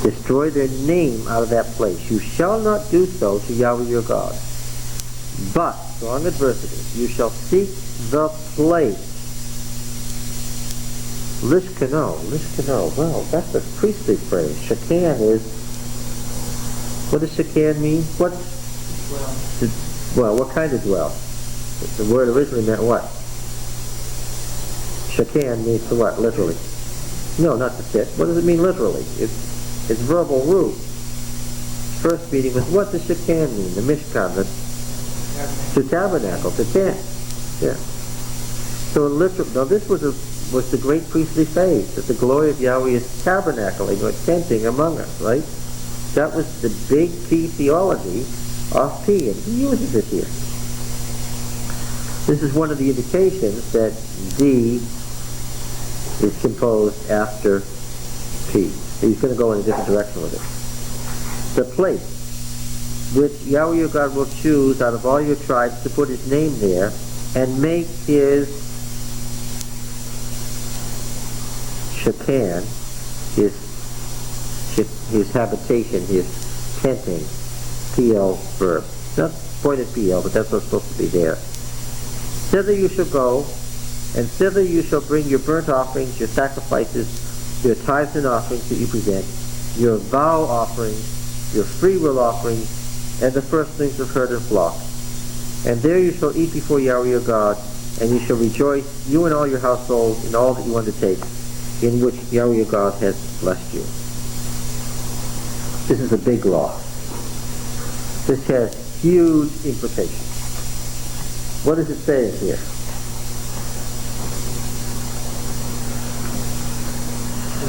[SPEAKER 1] Destroy their name out of that place. You shall not do so to Yahweh your God. But, strong adversity, you shall seek the place. Lishkano. Well, that's a priestly phrase. Shakan is, what does Shakan mean? What Well, what kind of dwell? The word originally meant what? Shekan means to what, literally? No, not to sit. What does it mean literally? It's verbal root. First meaning was, what does Shekan mean? The Mishkan, to tabernacle, to tent. Yeah. So literal. Now this was the great priestly phase, that the glory of Yahweh is tabernacling or tenting among us, right? That was the big key theology of P, and he uses it here. This is one of the indications that D is composed after P. He's going to go in a different direction with it. The place which Yahweh your God will choose out of all your tribes to put his name there and make his Shekan, his habitation, his tenting, PL verb. Not pointed PL, but that's what's supposed to be there. Thither you shall go, and thither you shall bring your burnt offerings, your sacrifices, your tithes and offerings that you present, your vow offerings, your freewill offerings, and the firstlings of herd and flock. And there you shall eat before Yahweh your God, and you shall rejoice, you and all your household, in all that you undertake, in which Yahweh your God has blessed you. This is a big law. This has huge implications. What does it say here?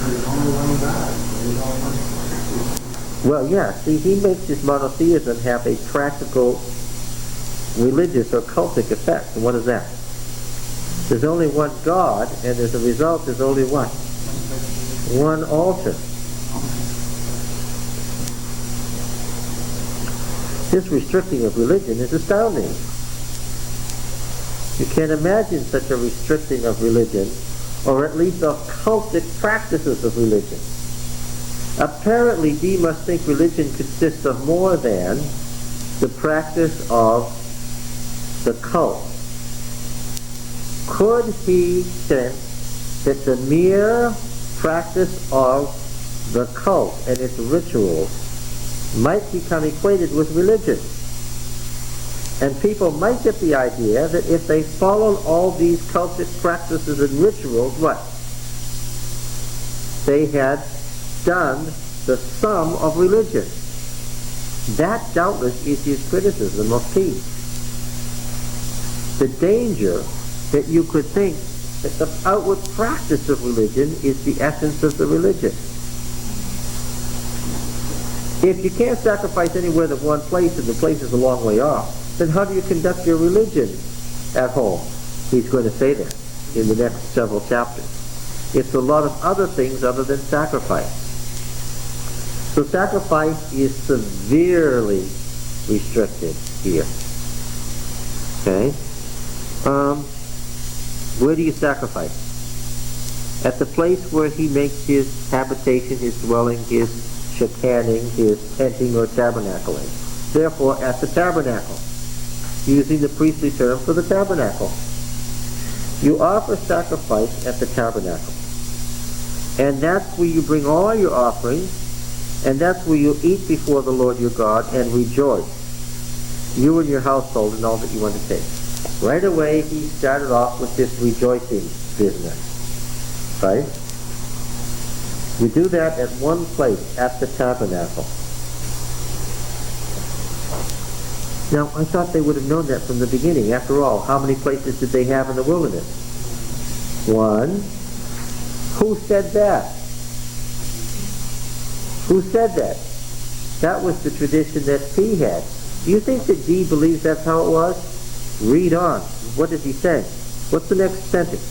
[SPEAKER 4] There's only one God. There's only one.
[SPEAKER 1] Well, yeah, see, he makes this monotheism have a practical religious or cultic effect. And what is that? There's only one God, and as a result, there's only what? One altar. This restricting of religion is astounding. You can't imagine such a restricting of religion, or at least of cultic practices of religion. Apparently, D must think religion consists of more than the practice of the cult. Could he sense that the mere practice of the cult and its rituals might become equated with religion? And people might get the idea that if they followed all these cultic practices and rituals, what? They had done the sum of religion. That doubtless is his criticism of peace. The danger that you could think that the outward practice of religion is the essence of the religion. If you can't sacrifice anywhere but one place and the place is a long way off, then how do you conduct your religion at home? He's going to say that in the next several chapters. It's a lot of other things other than sacrifice. So sacrifice is severely restricted here. Okay? Where do you sacrifice? At the place where he makes his habitation, his dwelling, his shekaning, his tenting or tabernacling. Therefore, at the tabernacle, using the priestly term for the tabernacle. You offer sacrifice at the tabernacle. And that's where you bring all your offerings, and that's where you eat before the Lord your God and rejoice, you and your household and all that you undertake. Right away, he started off with this rejoicing business. Right? You do that at one place, at the tabernacle. Now, I thought they would have known that from the beginning. After all, how many places did they have in the wilderness? One. Who said that? Who said that? That was the tradition that P had. Do you think that D believes that's how it was? Read on. What does he say? What's the next sentence?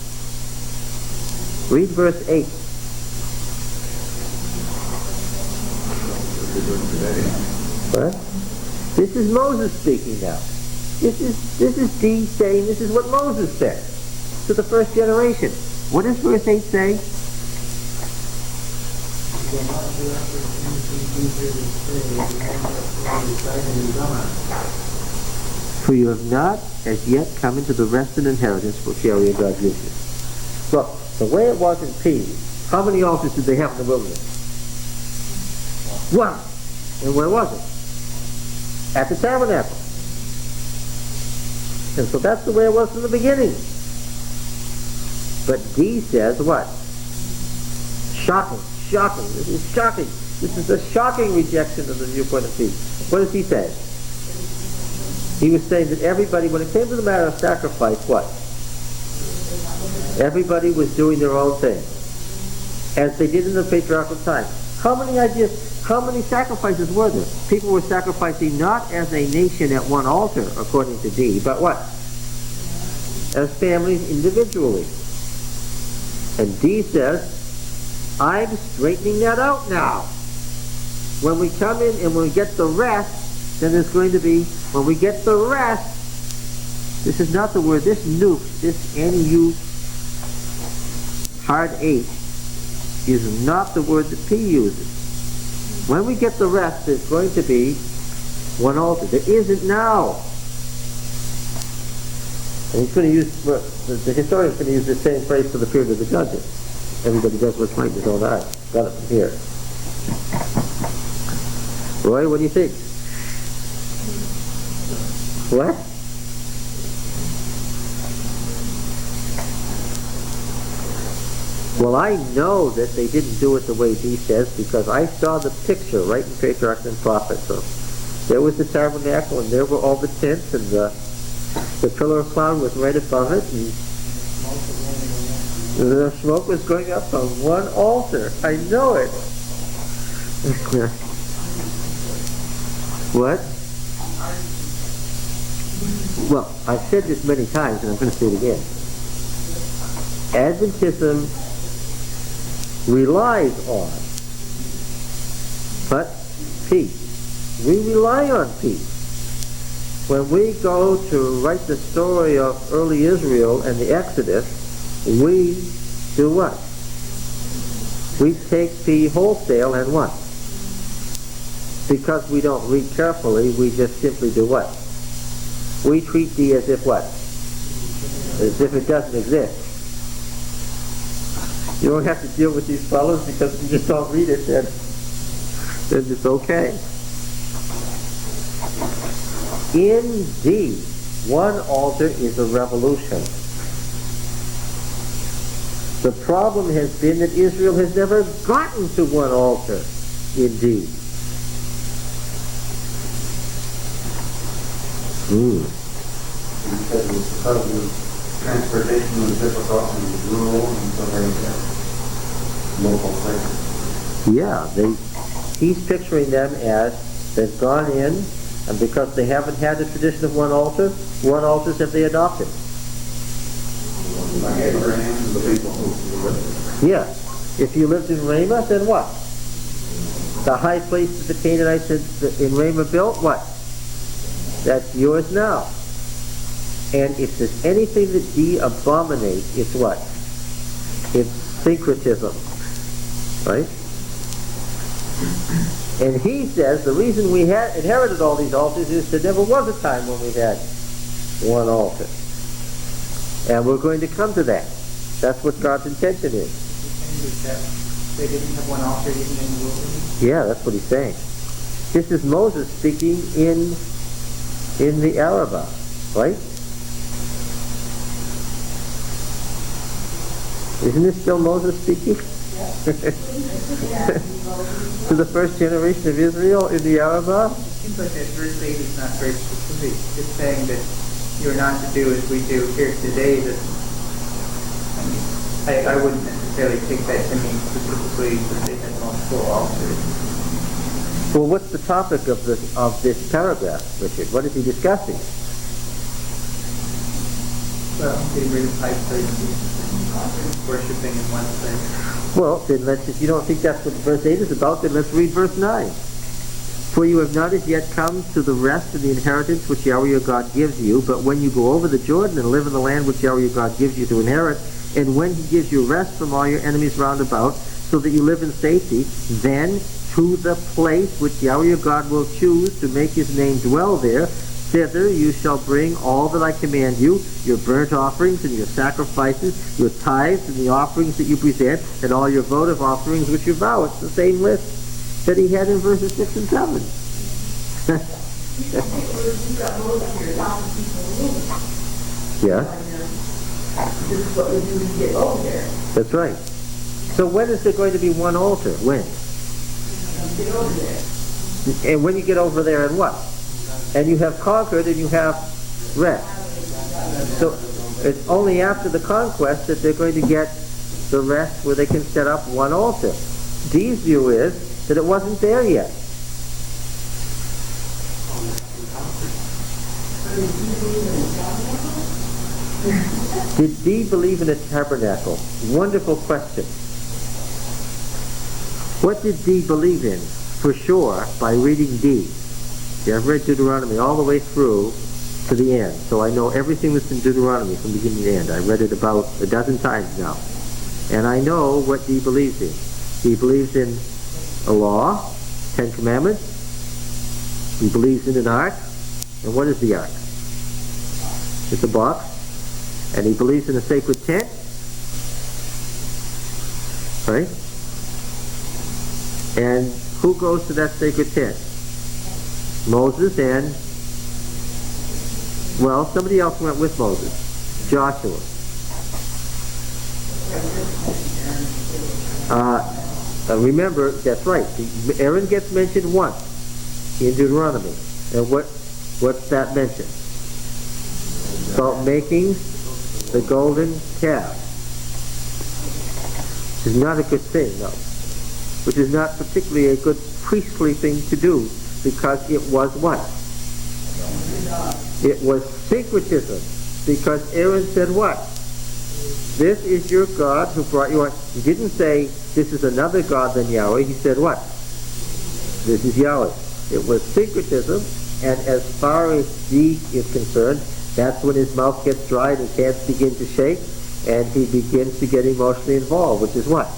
[SPEAKER 1] Read verse 8. What? This is Moses speaking now. This is D saying this is what Moses said to the first generation. What does verse 8 say? For you have not as yet come into the rest and inheritance which Yahweh your God gives you. Look, the way it was in P, how many altars did they have in the wilderness? One. And where was it? At the tabernacle. And so that's the way it was from the beginning. But D says what? Shocking, shocking, this is shocking. This is a shocking rejection of the viewpoint of P. What does he say? He was saying that everybody, when it came to the matter of sacrifice, what? Everybody was doing their own thing, as they did in the patriarchal time. How many sacrifices were there? People were sacrificing not as a nation at one altar, according to D, but what? As families individually. And D says, I'm straightening that out now. When we come in and when we get the rest, then there's going to be, when we get the rest, this is not the word, this nuke, this N-U hard H, is not the word that P uses. When we get the rest, there's going to be one altar. There isn't now. And he's going to use, the historian's going to use the same phrase for the period of the judges. Everybody does what's right in his own eyes. Got it from here. Roy, what do you think? What? Well, I know that they didn't do it the way D says because I saw the picture right in Patriarchs and Prophets. So there was the tabernacle and there were all the tents and the pillar of cloud was right above it and the smoke was going up on one altar. I know it. What? Well, I've said this many times and I'm going to say it again. Adventism relies on but peace. We rely on peace. When we go to write the story of early Israel and the Exodus, we do what? We take P wholesale and what? Because we don't read carefully, we just simply do what? We treat D as if what? As if it doesn't exist. You don't have to deal with these fellows because you just don't read it, then it's okay. In D, one altar is a revolution. The problem has been that Israel has never gotten to one altar in D.
[SPEAKER 3] Because it was because of transportation was difficult and rural, and so they had local places.
[SPEAKER 1] Yeah, he's picturing them as they've gone in, and because they haven't had the tradition of one altars have they adopted.
[SPEAKER 3] Like Abraham, the people who lived.
[SPEAKER 1] Yeah. If you lived in Ramah, then what? The high place that the Canaanites in Ramah built, what? That's yours now. And if there's anything that D abominates, it's what? It's syncretism. Right? And he says the reason we had inherited all these altars is there never was a time when we had one altar. And we're going to come to that. That's what God's intention is.
[SPEAKER 7] They didn't have one altar even in the wilderness?
[SPEAKER 1] Yeah, that's what he's saying. This is Moses speaking in the Arabah, right? Isn't this still Moses speaking? To the first generation of Israel in the Arabah?
[SPEAKER 7] It seems like that verse 8 is not very specific. It's saying that you're not to do as we do here today. That I wouldn't necessarily take that to mean specifically that they had multiple altars.
[SPEAKER 1] Well, what's the topic of this paragraph, Richard? What is he discussing?
[SPEAKER 7] Well, getting rid of high places, worshiping in one place.
[SPEAKER 1] Well, then if you don't think that's what verse 8 is about, then let's read verse 9. For you have not as yet come to the rest of the inheritance which Yahweh your God gives you, but when you go over the Jordan and live in the land which Yahweh your God gives you to inherit, and when he gives you rest from all your enemies round about, so that you live in safety, then to the place which Yahweh your God will choose to make his name dwell there, thither you shall bring all that I command you, your burnt offerings and your sacrifices, your tithes and the offerings that you present, and all your votive offerings which you vow. It's the same list that he had in verses 6 and 7. Yeah,
[SPEAKER 6] This is what we do to get over there.
[SPEAKER 1] that's right. So when is there going to be one altar? When?
[SPEAKER 6] Get over there.
[SPEAKER 1] And when you get over there and what? And you have conquered and you have rest. So it's only after the conquest that they're going to get the rest where they can set up one altar. Dee's view is that it wasn't there yet. Did Dee believe in a tabernacle? Wonderful question. What did Dee believe in? For sure, by reading Dee. Yeah, I've read Deuteronomy all the way through to the end, so I know everything that's in Deuteronomy from beginning to end. I read it about a dozen times now. And I know what Dee believes in. He believes in a law, 10 Commandments. He believes in an ark. And what is the ark? It's a box. And he believes in a sacred tent. Right? And who goes to that sacred tent? Moses and, well, somebody else went with Moses. Joshua. Remember, that's right. Aaron gets mentioned once in Deuteronomy. And what's that mention? About making the golden calf. Which is not a good thing, though. Which is not particularly a good priestly thing to do, because it was what? It was syncretism. Because Aaron said what? This is your God who brought you out. He didn't say, this is another God than Yahweh. He said what? This is Yahweh. It was syncretism, and as far as Dee is concerned, that's when his mouth gets dry and his hands begin to shake, and he begins to get emotionally involved, which is what?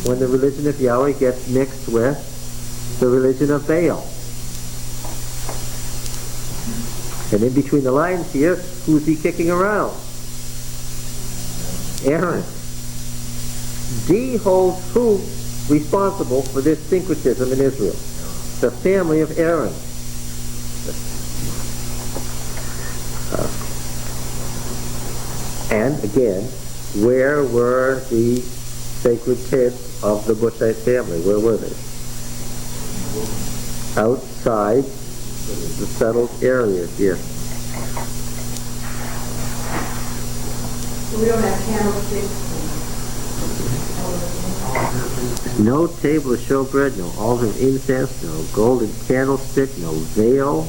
[SPEAKER 1] When the religion of Yahweh gets mixed with the religion of Baal. And in between the lines here, who's he kicking around? Aaron. Dee holds who responsible for this syncretism in Israel? The family of Aaron. And again, where were the sacred tents of the Bushite family? Where were they? Outside the settled areas, yes.
[SPEAKER 6] We don't have candlesticks.
[SPEAKER 1] No table of showbread, no altar of incense, no golden candlestick, no veil.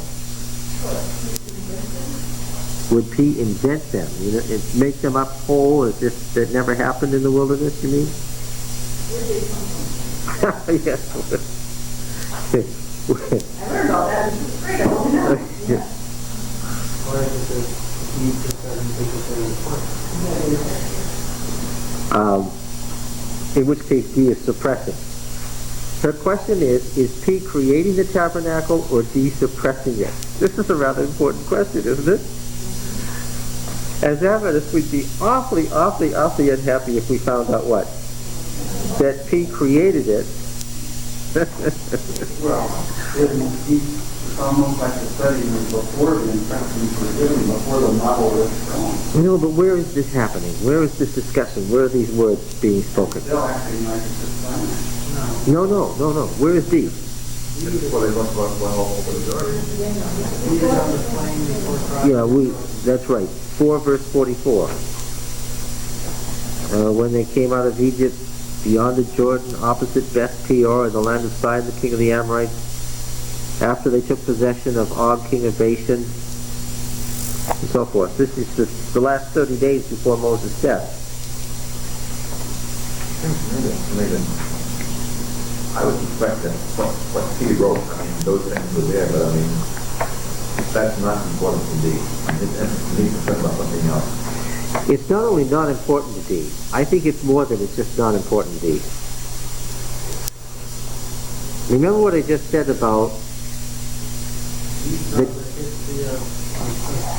[SPEAKER 1] Would he invent them? You know, and make them up whole as if that never happened in the wilderness, you mean? Yes.
[SPEAKER 6] I learned all that. This is great. I want to know.
[SPEAKER 1] Yeah. In which case Dee is suppressing. Her question is P creating the tabernacle or D suppressing it? This is a rather important question, isn't it? As Adventists, we'd be awfully unhappy if we found out what? That P created it.
[SPEAKER 3] Well, it's almost like the study was before the instructions were given, before the model was shown.
[SPEAKER 1] No, but where is this happening? Where is this discussion? Where are these words being spoken?
[SPEAKER 3] Still acting like it's a plan.
[SPEAKER 1] No. Where is D?
[SPEAKER 5] Well, they must have went all over the garden.
[SPEAKER 1] Yeah, that's right. 4 verse 44. When they came out of Egypt, beyond the Jordan, opposite Beth Peor, in the land of Sidon, the king of the Amorites, after they took possession of Og, king of Bashan, and so forth. This is the last 30 days before Moses' death.
[SPEAKER 5] I would suspect that what he wrote, I mean, those things were there, but I mean, that's not important to me. It needs to think about something else.
[SPEAKER 1] It's not only not important to D. I think it's more than it's just not important to D. Remember what I just said about the
[SPEAKER 4] history of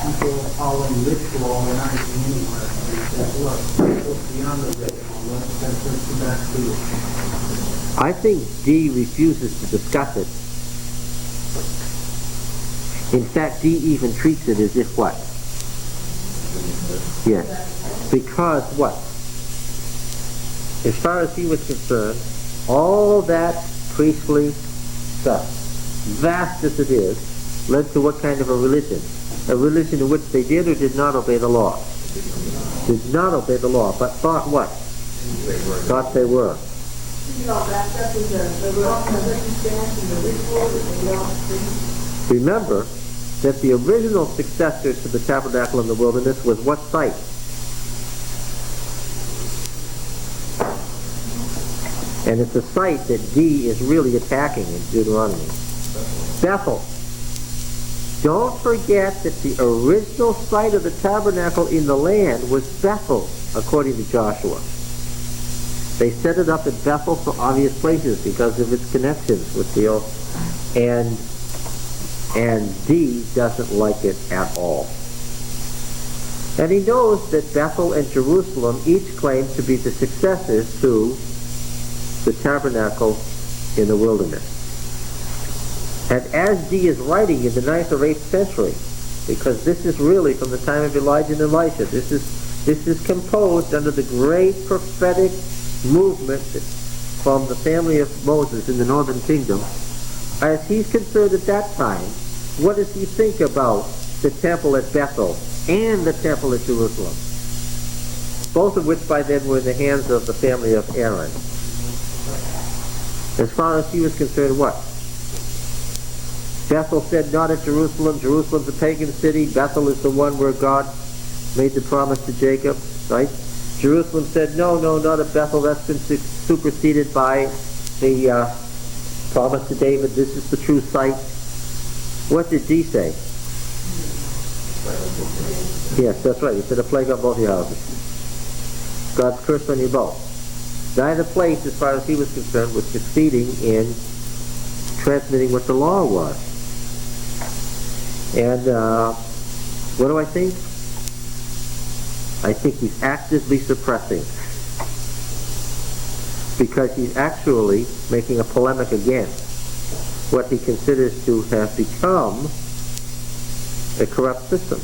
[SPEAKER 4] people following ritual organizing anywhere. Look, beyond the ritual, that's the best do.
[SPEAKER 1] I think D refuses to discuss it. In fact, D even treats it as if what? Yes. Because what? As far as he was concerned, all that priestly stuff, vast as it is, led to what kind of a religion? A religion in which they did or did not obey the law. Did not obey the law, but thought what? Thought they were. Remember that the original successor to the tabernacle in the wilderness was what site? And it's a site that D is really attacking in Deuteronomy. Bethel. Don't forget that the original site of the tabernacle in the land was Bethel, according to Joshua. They set it up at Bethel for obvious places because of its connections with the old. And D doesn't like it at all. And he knows that Bethel and Jerusalem each claim to be the successors to the tabernacle in the wilderness. And as D is writing in the 9th or 8th century, because this is really from the time of Elijah and Elisha, this is composed under the great prophetic movement from the family of Moses in the northern kingdom. As he's concerned at that time, what does he think about the temple at Bethel and the temple at Jerusalem? Both of which by then were in the hands of the family of Aaron. As far as he was concerned, what? Bethel said not at Jerusalem. Jerusalem's a pagan city. Bethel is the one where God made the promise to Jacob, right? Jerusalem said, no, not at Bethel. That's been superseded by the promise to David. This is the true site. What did D say? Yes, that's right. He said a plague on both your houses. God's curse on you both. Neither place, as far as he was concerned, was succeeding in transmitting what the law was. And what do I think? I think he's actively suppressing, because he's actually making a polemic against what he considers to have become a corrupt system.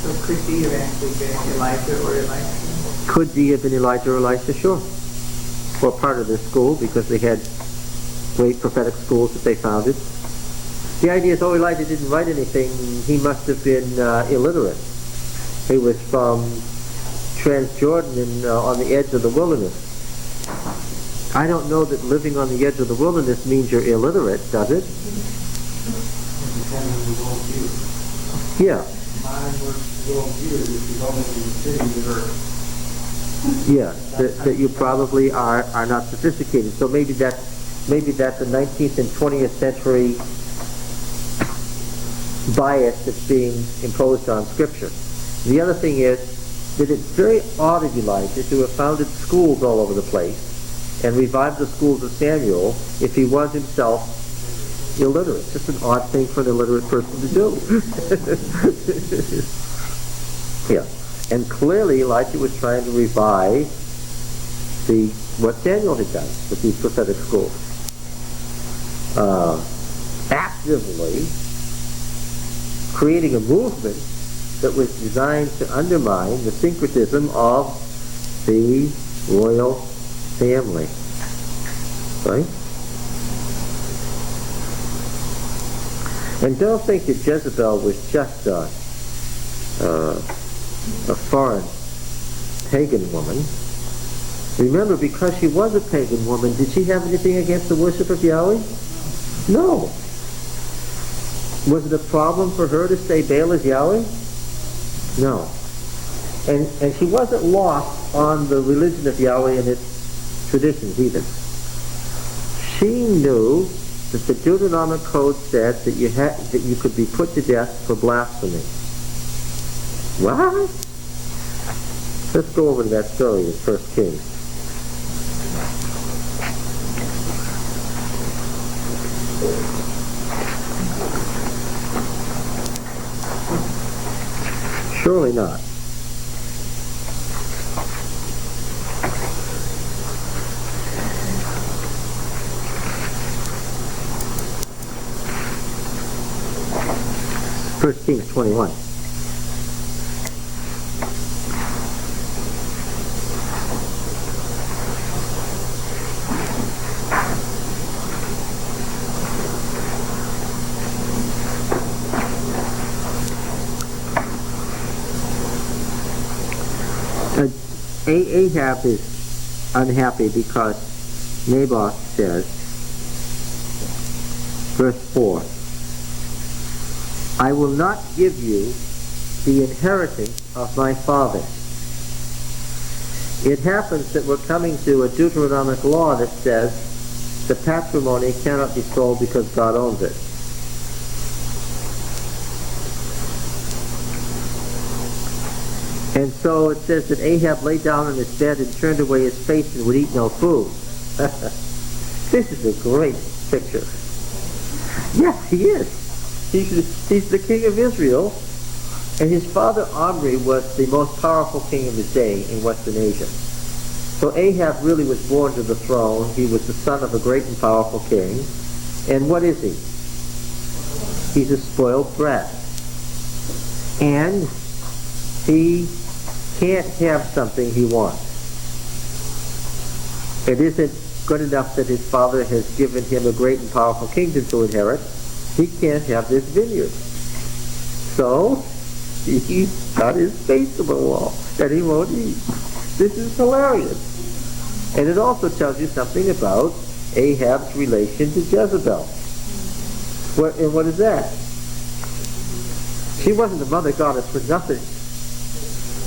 [SPEAKER 7] So could he have actually been Elijah or Elisha?
[SPEAKER 1] Could he have been Elijah or Elisha? Sure. Or part of this school, because they had great prophetic schools that they founded. The idea is, Elijah didn't write anything. He must have been illiterate. He was from Transjordan and on the edge of the wilderness. I don't know that living on the edge of the wilderness means you're illiterate, does it? Yeah. Yeah, that you probably are not sophisticated. So maybe that's a 19th and 20th century bias that's being imposed on Scripture. The other thing is that it's very odd of Elijah to have founded schools all over the place and revived the schools of Samuel if he was himself illiterate. It's just an odd thing for an illiterate person to do. Yeah. And clearly Elijah was trying to revive what Samuel had done with these prophetic schools. Actively creating a movement that was designed to undermine the syncretism of the royal family. Right? And don't think that Jezebel was just a foreign pagan woman. Remember, because she was a pagan woman, did she have anything against the worship of Yahweh? No. Was it a problem for her to say Baal is Yahweh? No. And she wasn't lost on the religion of Yahweh and its traditions either. She knew that the Deuteronomy code said that you could be put to death for blasphemy. What? Let's go over to that story in 1 Kings. Surely not. First Kings 21. Ahab is unhappy because Naboth says, verse 4, I will not give you the inheritance of my father. It happens that we're coming to a Deuteronomic law that says the patrimony cannot be sold because God owns it. And so it says that Ahab lay down on his bed and turned away his face and would eat no food. This is a great picture. Yes, he is. He's the king of Israel, and his father Omri was the most powerful king of his day in Western Asia. So Ahab really was born to the throne. He was the son of a great and powerful king. And what is he? He's a spoiled brat. And he can't have something he wants. It isn't good enough that his father has given him a great and powerful kingdom to inherit. He can't have this vineyard. So he's got his face to the wall and he won't eat. This is hilarious. And it also tells you something about Ahab's relation to Jezebel. And what is that? She wasn't the mother goddess for nothing.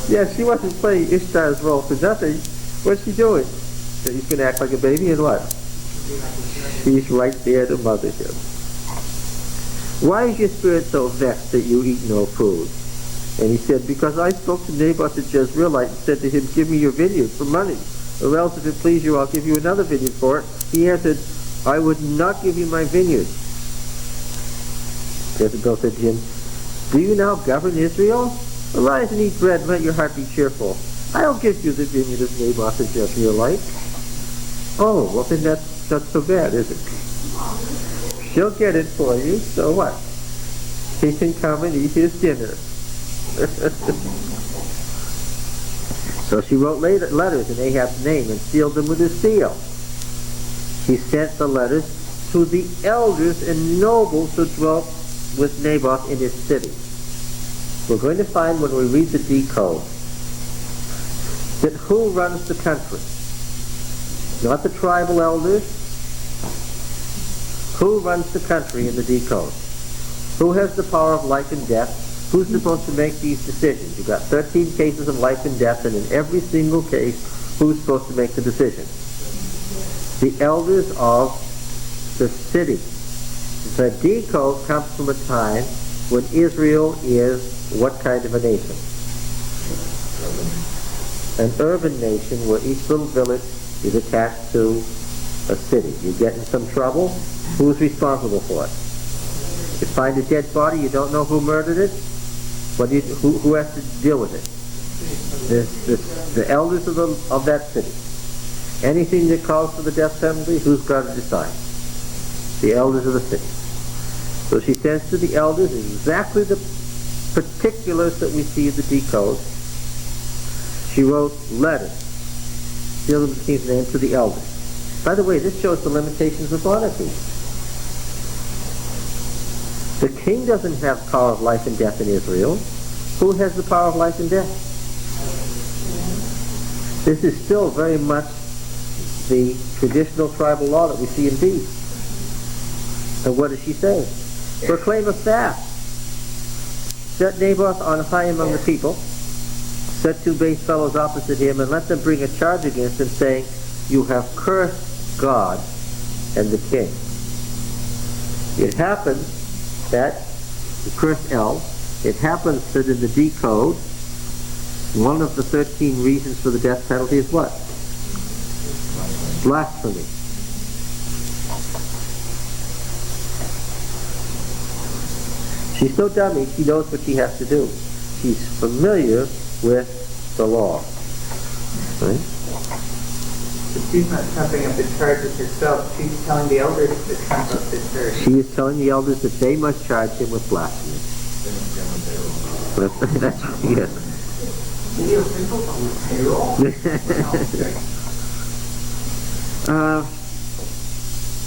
[SPEAKER 1] Yeah, she wasn't playing Ishtar's role for nothing. What's she doing? So he's going to act like a baby and what? She's right there to mother him. Why is your spirit so vexed that you eat no food? And he said, because I spoke to Naboth the Jezreelite and said to him, give me your vineyard for money, or else if it please you, I'll give you another vineyard for it. He answered, I would not give you my vineyard. Jezebel said to him, do you now govern Israel? Arise and eat bread, and let your heart be cheerful. I'll give you the vineyard of Naboth the Jezreelite. Oh, well then that's not so bad, is it? She'll get it for you, so what? He can come and eat his dinner. So she wrote letters in Ahab's name and sealed them with his seal. She sent the letters to the elders and nobles who dwelt with Naboth in his city. We're going to find when we read the decode that who runs the country? Not the tribal elders. Who runs the country in the decode? Who has the power of life and death? Who's supposed to make these decisions? You've got 13 cases of life and death, and in every single case, who's supposed to make the decision? The elders of the city. The decode comes from a time when Israel is what kind of a nation? An urban nation where each little village is attached to a city. You get in some trouble, who's responsible for it? You find a dead body, you don't know who murdered it, who has to deal with it? The elders of that city. Anything that calls for the death penalty, who's got to decide? The elders of the city. So she sends to the elders exactly the particulars that we see in the decode. She wrote letters, sealed in the king's name, to the elders. By the way, this shows the limitations of monarchy. The king doesn't have power of life and death in Israel. Who has the power of life and death? This is still very much the traditional tribal law that we see in peace. And what does she say? Proclaim a fast. Set Naboth on high among the people. Set two base fellows opposite him, and let them bring a charge against him, saying, you have cursed God and the king. It happens that the cursed El, it happens that in the decode, one of the 13 reasons for the death penalty is what? Blasphemy. She's so dummy, she knows what she has to do. She's familiar with the law. Right?
[SPEAKER 7] But she's not trumping up the charges herself. She's telling the elders to trump up the charge.
[SPEAKER 1] She is telling the elders that they must charge him with blasphemy. That's yes.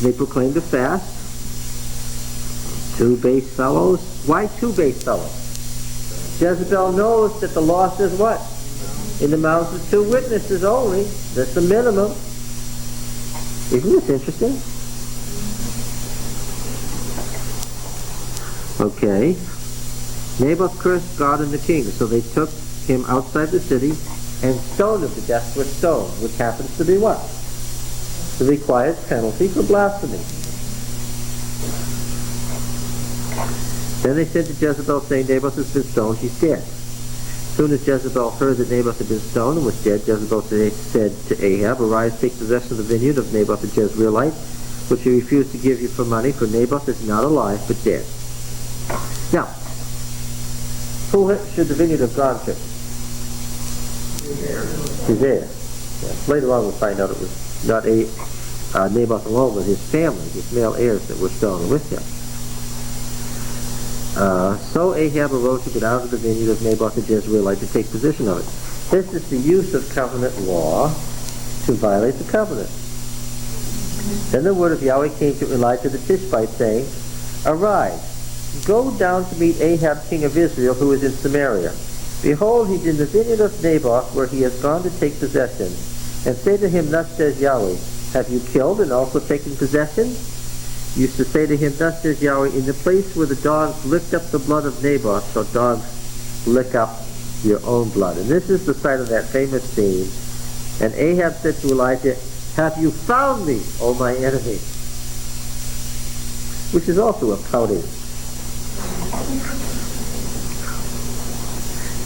[SPEAKER 1] They proclaimed a fast. Two base fellows. Why two base fellows? Jezebel knows that the law says what? in the mouths of 2 witnesses only. That's the minimum. Isn't this interesting? Okay. Naboth cursed God and the king, so they took him outside the city and stoned him to death with stone, which happens to be what? The required penalty for blasphemy. Then they said to Jezebel, saying, Naboth has been stoned, he's dead. As soon as Jezebel heard that Naboth had been stoned and was dead, Jezebel said to Ahab, Arise, take possession of the vineyard of Naboth the Jezreelite, which he refused to give you for money, for Naboth is not alive, but dead. Now, who should the vineyard have gone to? His heir. Yes. Later on we'll find out it was not Naboth alone, but his family, his male heirs that were stoned with him. So Ahab arose to get out of the vineyard of Naboth the Jezreelite to take possession of it. This is the use of covenant law to violate the covenant. Then the word of Yahweh came to Elijah the Tishbite, saying, Arise, go down to meet Ahab king of Israel, who is in Samaria. Behold, he is in the vineyard of Naboth, where he has gone to take possession. And say to him, Thus says Yahweh, Have you killed and also taken possession? Used to say to him, Thus says Yahweh, In the place where the dogs licked up the blood of Naboth, shall dogs lick up your own blood. And this is the site of that famous scene. And Ahab said to Elijah, Have you found me, O my enemy? Which is also a pouting.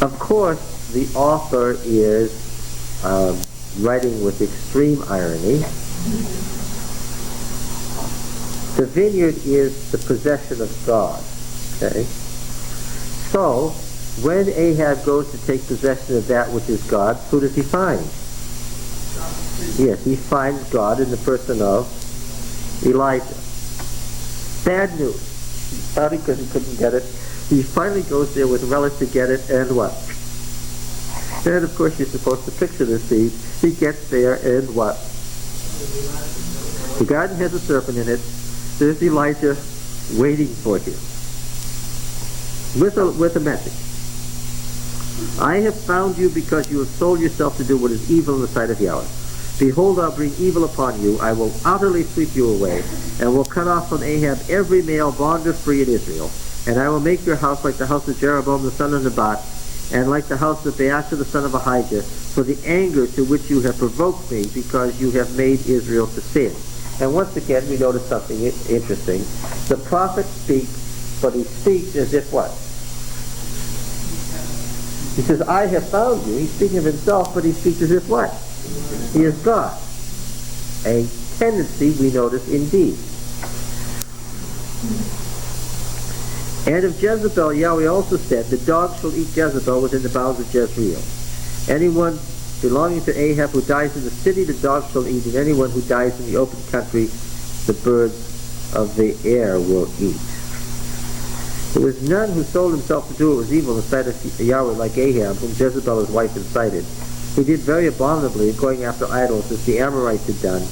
[SPEAKER 1] Of course, the author is writing with extreme irony. The vineyard is the possession of God. Okay? So, when Ahab goes to take possession of that which is God, who does he find? Yes, he finds God in the person of Elijah. Bad news. Probably because he couldn't get it. He finally goes there with relish to get it, and what? And of course you're supposed to picture this scene. He gets there, and what? The garden has a serpent in it. There's Elijah waiting for him with a message. I have found you because you have sold yourself to do what is evil in the sight of Yahweh. Behold, I'll bring evil upon you. I will utterly sweep you away, and will cut off from Ahab every male bond or free in Israel. And I will make your house like the house of Jeroboam the son of Naboth, and like the house of Baasha the son of Ahijah, for the anger to which you have provoked me, because you have made Israel to sin. And once again, we notice something interesting. The prophet speaks, but he speaks as if what? He says, I have found you. He's speaking of himself, but he speaks as if what? He is God. A tendency we notice indeed. And of Jezebel, Yahweh also said, The dogs shall eat Jezebel within the bounds of Jezreel. Anyone belonging to Ahab who dies in the city, the dogs shall eat, and anyone who dies in the open country, the birds of the air will eat. There was none who sold himself to do what was evil in the sight of Yahweh like Ahab, whom Jezebel his wife incited. He did very abominably, going after idols, as the Amorites had done,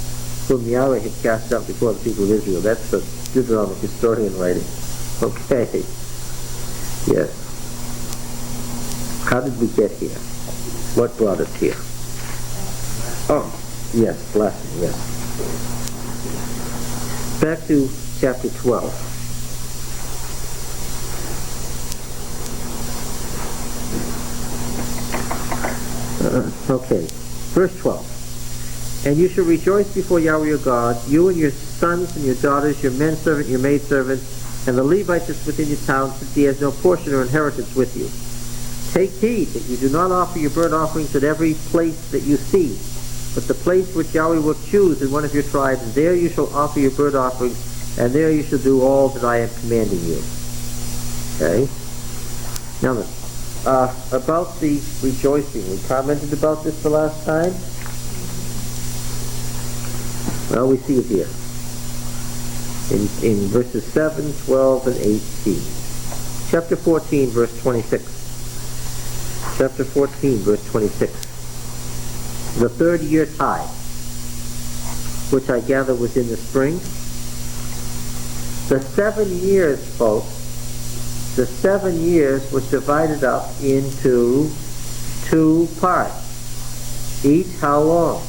[SPEAKER 1] whom Yahweh had cast out before the people of Israel. That's the Deuteronomy historian writing. Okay. Yes. How did we get here? What brought us here? Oh, yes, blessing, yes. Back to chapter 12. Okay, verse 12. And you shall rejoice before Yahweh your God, you and your sons and your daughters, your menservant, your maidservants, and the Levites that's within your town, since he has no portion or inheritance with you. Take heed that you do not offer your burnt offerings at every place that you see, but the place which Yahweh will choose in one of your tribes, there you shall offer your burnt offerings, and there you shall do all that I am commanding you. Okay? Now, about the rejoicing, we commented about this the last time. Well, we see it here. In verses 7, 12, and 18. Chapter 14, verse 26. Chapter 14, verse 26. The 3rd year tithe, which I gather was in the spring. The 7 years, folks, the 7 years was divided up into 2 parts. Each how long?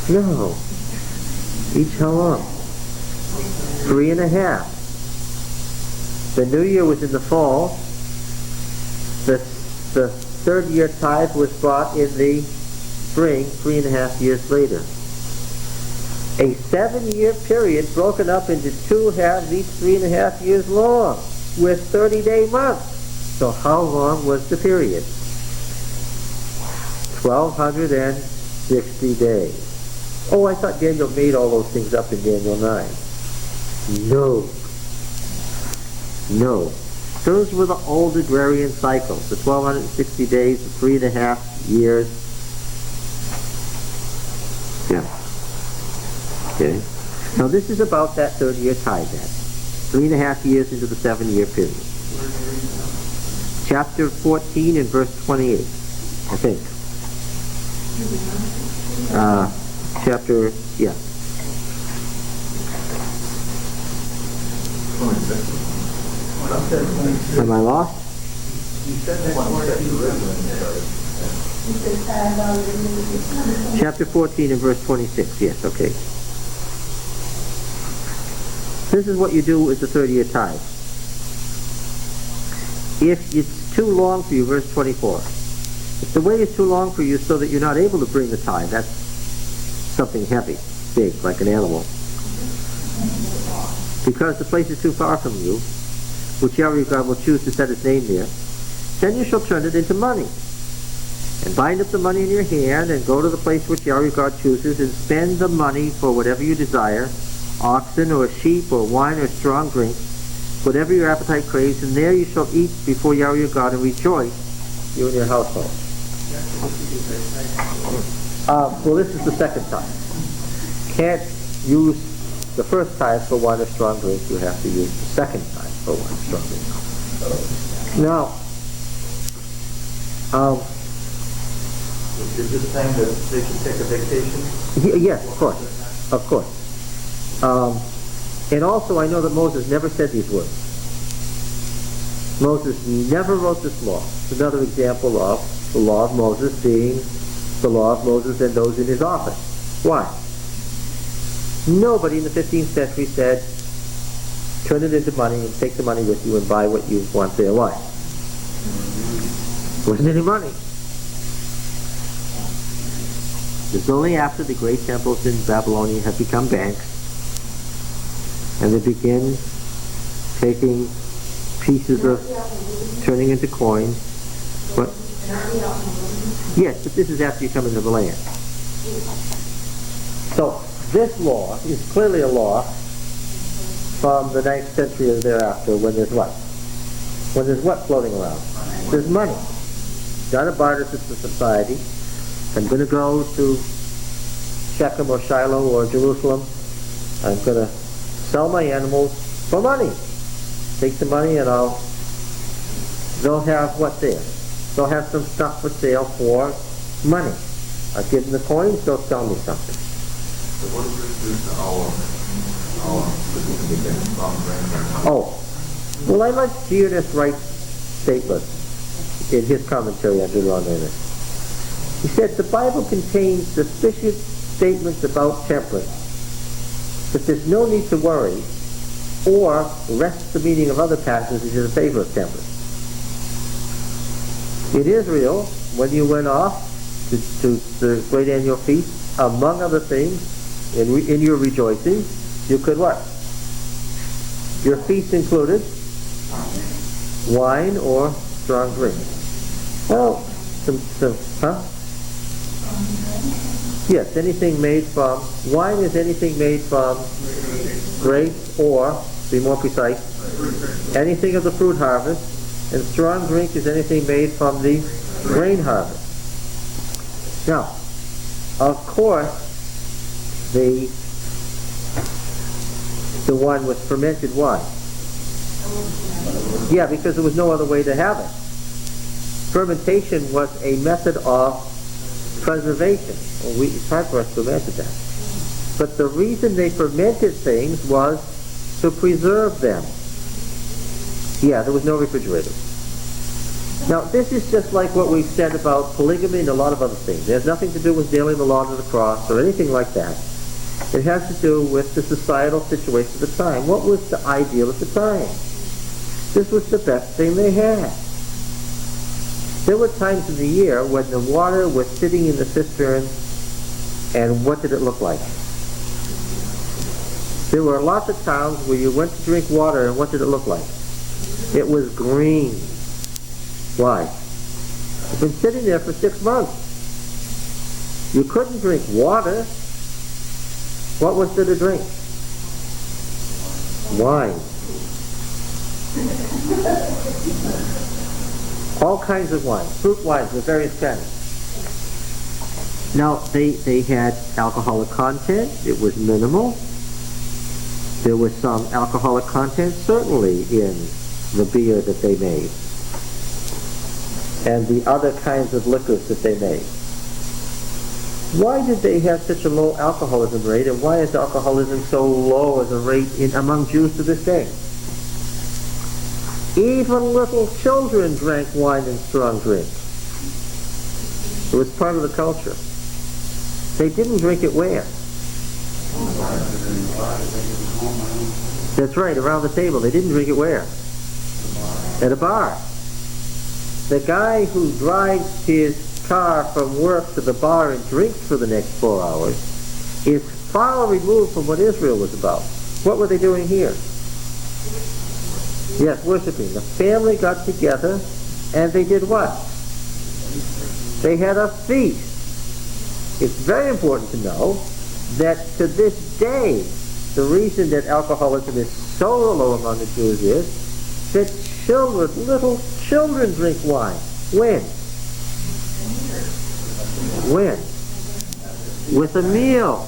[SPEAKER 1] No. Each how long? 3.5. The new year was in the fall. The third year tithe was brought in the spring, 3.5 years later. A 7-year period broken up into 2 halves, each 3.5 years long, with 30-day months. So how long was the period? 1,260 days. Oh, I thought Daniel made all those things up in Daniel 9. No. Those were the old agrarian cycles, the 1,260 days, the 3.5 years. Yeah. Okay. Now this is about that 30-year tithe then. 3.5 years into the 7-year period. Chapter 14 and verse 28, I think. Yeah. Am I lost?
[SPEAKER 2] You said that
[SPEAKER 1] Chapter 14 and verse 26, yes, okay. This is what you do with the 30-year tithe. If it's too long for you, verse 24. If the way is too long for you so that you're not able to bring the tithe, that's something heavy, big, like an animal. Because the place is too far from you, which Yahweh God will choose to set his name there, then you shall turn it into money. And bind up the money in your hand, and go to the place which Yahweh God chooses, and spend the money for whatever you desire, oxen or sheep or wine or strong drink, whatever your appetite craves, and there you shall eat before Yahweh your God and rejoice, you and your household. Well, this is the second time. Can't use the first time for wine or strong drink. You have to use the second time for wine or strong drink. Now,
[SPEAKER 2] is this saying that they should take a vacation?
[SPEAKER 1] Yes, of course. And also, I know that Moses never said these words. Moses never wrote this law. It's another example of the law of Moses being the law of Moses and those in his office. Why? Nobody in the 15th century said, turn it into money and take the money with you and buy what you want there. Why? There wasn't any money. It was only after the great temples in Babylonia had become banks, and they begin taking pieces of, turning into coins. What? Yes, but this is after you come into the land. So, this law is clearly a law from the 9th century or thereafter, when there's what? When there's what floating around? There's money. Not a barter system society. I'm going to go to Shechem or Shiloh or Jerusalem. I'm going to sell my animals for money. Take the money and they'll have what there? They'll have some stuff for sale for money. I'll give them the coins, they'll sell me something.
[SPEAKER 2] So what does this do to our
[SPEAKER 1] Oh, well, I like Giannis Wright's statement in his commentary on Deuteronomy. He said the Bible contains sufficient statements about temperance that there's no need to worry or rest the meaning of other passages in favor of temperance. In Israel, when you went off to the great annual feast, among other things, in your rejoicing, you could what? Your feast included wine or strong drink. Well, yes, anything made from, wine is anything made from grapes or, to be more precise, anything of the fruit harvest, and strong drink is anything made from the grain harvest. Now, of course, the one with fermented wine. Yeah, because there was no other way to have it. Fermentation was a method of preservation. Well, it's hard for us to imagine that. But the reason they fermented things was to preserve them. Yeah, there was no refrigerator. Now, this is just like what we've said about polygamy and a lot of other things. It has nothing to do with nailing the law to the cross or anything like that. It has to do with the societal situation at the time. What was the ideal at the time? This was the best thing they had. There were times in the year when the water was sitting in the cistern, and what did it look like? There were lots of towns where you went to drink water, and what did it look like? It was green. Why? It's been sitting there for 6 months. You couldn't drink water. What was there to drink? Wine. All kinds of wine. Fruit wines with various kinds. Now, they had alcoholic content. It was minimal. There was some alcoholic content certainly in the beer that they made and the other kinds of liquors that they made. Why did they have such a low alcoholism rate, and why is alcoholism so low as a rate among Jews to this day? Even little children drank wine and strong drink. It was part of the culture. They didn't drink it where? That's right, around the table. They didn't drink it where? At a bar. The guy who drives his car from work to the bar and drinks for the next 4 hours is far removed from what Israel was about. What were they doing here? Yes, worshiping. The family got together and they did what? They had a feast. It's very important to know that to this day, the reason that alcoholism is so low among the Jews is that children, little children drink wine. When? When? With a meal.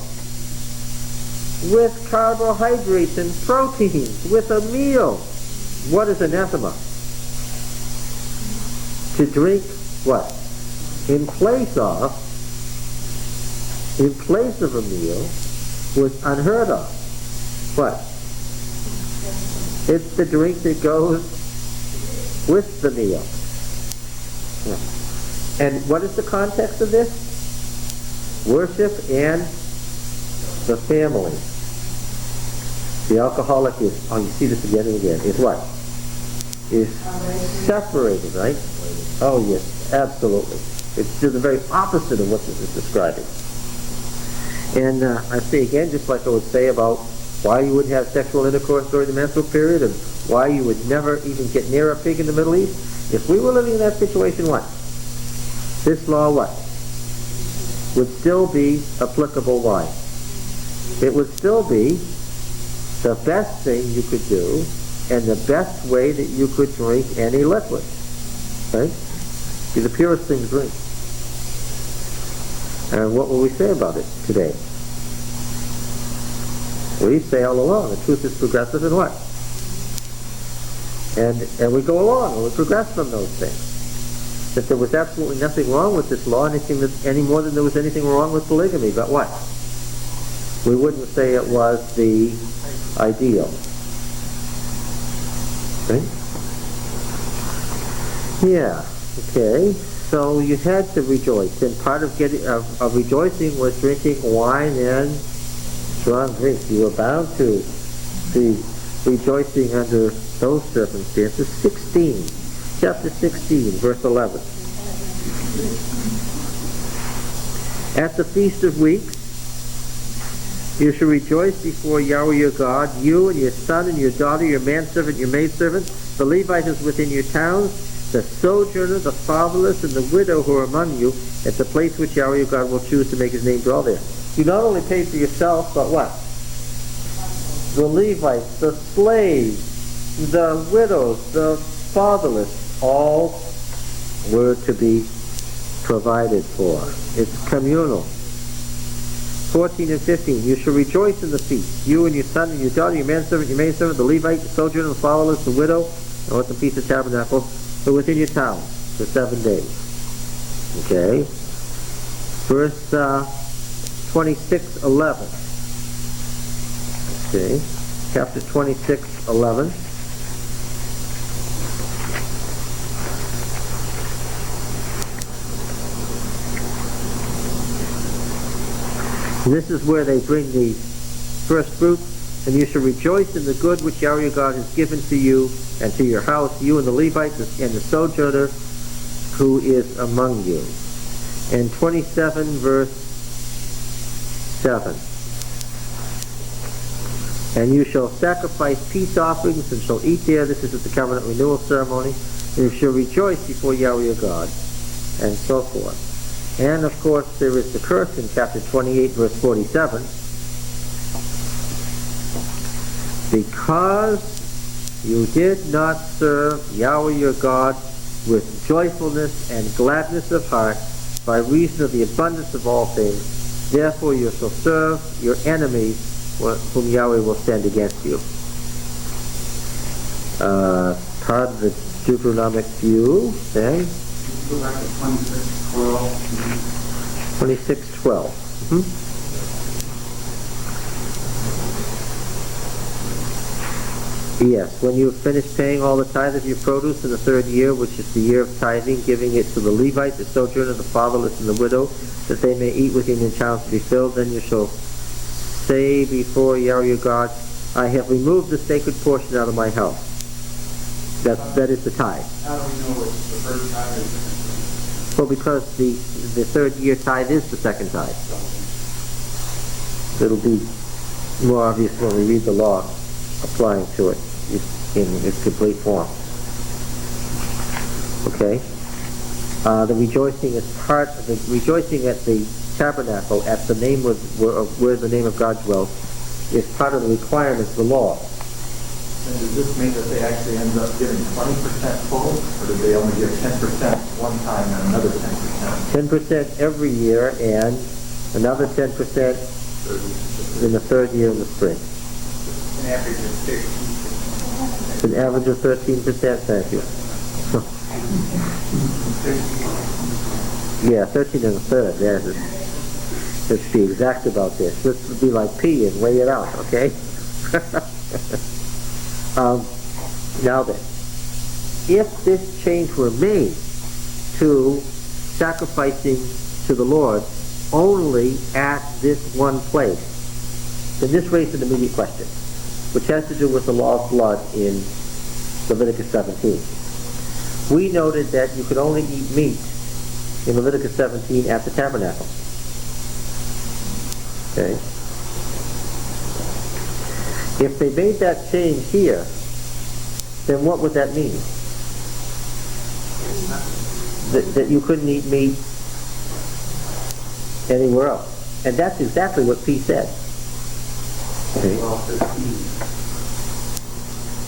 [SPEAKER 1] With carbohydrates and proteins. With a meal. What is anathema? To drink what? In place of a meal was unheard of. What? It's the drink that goes with the meal. And what is the context of this? Worship and the family. The alcoholic is, oh, you see this again and again, is what? Is separated, right? Oh, yes, absolutely. It's the very opposite of what this is describing. And I say again, just like I would say about why you wouldn't have sexual intercourse during the menstrual period and why you would never even get near a pig in the Middle East. If we were living in that situation, what? This law, what? Would still be applicable. Why? It would still be the best thing you could do and the best way that you could drink any liquid. Right? Be the purest thing to drink. And what will we say about it today? We say all along, the truth is progressive and what? And we go along and we progress from those things. That there was absolutely nothing wrong with this law, any more than there was anything wrong with polygamy. But what? We wouldn't say it was the ideal. Okay? Yeah. Okay. So you had to rejoice, and part of rejoicing was drinking wine and strong drinks. You were bound to be rejoicing under those circumstances. Chapter 16, verse 11. At the Feast of Weeks, you shall rejoice before Yahweh your God, you and your son and your daughter, your manservant, your maidservant, the Levite is within your towns, the sojourner, the fatherless, and the widow who are among you, at the place which Yahweh your God will choose to make his name dwell there. You not only pay for yourself, but what? The Levites, the slaves, the widows, the fatherless, all were to be provided for. It's communal. 14 and 15, you shall rejoice in the feast, you and your son and your daughter, your manservant, your maidservant, the Levite, the sojourner, the fatherless, the widow, and what's the Feast of Tabernacles, who are within your town for 7 days. Okay? Verse 26:11. Okay? Chapter 26:11. This is where they bring the first fruit. And you shall rejoice in the good which Yahweh your God has given to you and to your house, you and the Levite and the sojourner who is among you. And 27 verse 7. And you shall sacrifice peace offerings and shall eat there. This is at the covenant renewal ceremony. And you shall rejoice before Yahweh your God, and so forth. And of course there is the curse in chapter 28 verse 47. Because you did not serve Yahweh your God with joyfulness and gladness of heart by reason of the abundance of all things, therefore you shall serve your enemies whom Yahweh will send against you. Part of the Deuteronomic view, then.
[SPEAKER 3] Go back to 26:12.
[SPEAKER 1] 26:12. Mm-hmm. Yes, when you have finished paying all the tithe of your produce in the third year, which is the year of tithing, giving it to the Levite, the sojourner, the fatherless, and the widow, that they may eat within your towns to be filled, then you shall say before Yahweh your God, I have removed the sacred portion out of my house. That is the tithe.
[SPEAKER 3] How do we know it's the first tithe or the second tithe?
[SPEAKER 1] Well, because the third year tithe is the second tithe. It'll be more obvious when we read the law applying to it in its complete form. Okay? The rejoicing is part of the rejoicing at the tabernacle at the name where the name of God dwells is part of the requirements of the law.
[SPEAKER 2] And does this mean that they actually end up giving 20% full, or do they only give 10% one time and another 10%?
[SPEAKER 1] 10% every year and another 10% in the third year in the spring.
[SPEAKER 7] An average of 13.
[SPEAKER 1] An average of 13%, thank you. Yeah, 13 and a third. Let's be exact about this. This would be like P and weigh it out, okay? Now then, if this change were made to sacrificing to the Lord only at this one place, then this raises an immediate question, which has to do with the law of blood in Leviticus 17. We noted that you could only eat meat in Leviticus 17 at the tabernacle. Okay? If they made that change here, then what would that mean? That you couldn't eat meat anywhere else. And that's exactly what P said. Okay?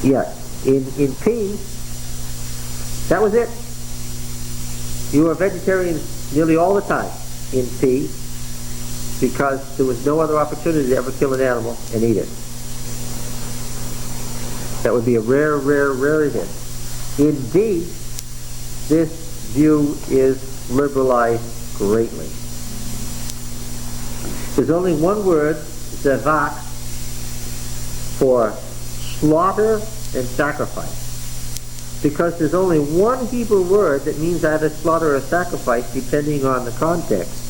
[SPEAKER 1] Yeah. In P, that was it. You were vegetarian nearly all the time in P because there was no other opportunity to ever kill an animal and eat it. That would be a rare event. In D, this view is liberalized greatly. There's only one word, zavak, for slaughter and sacrifice. Because there's only one Hebrew word that means either slaughter or sacrifice, depending on the context.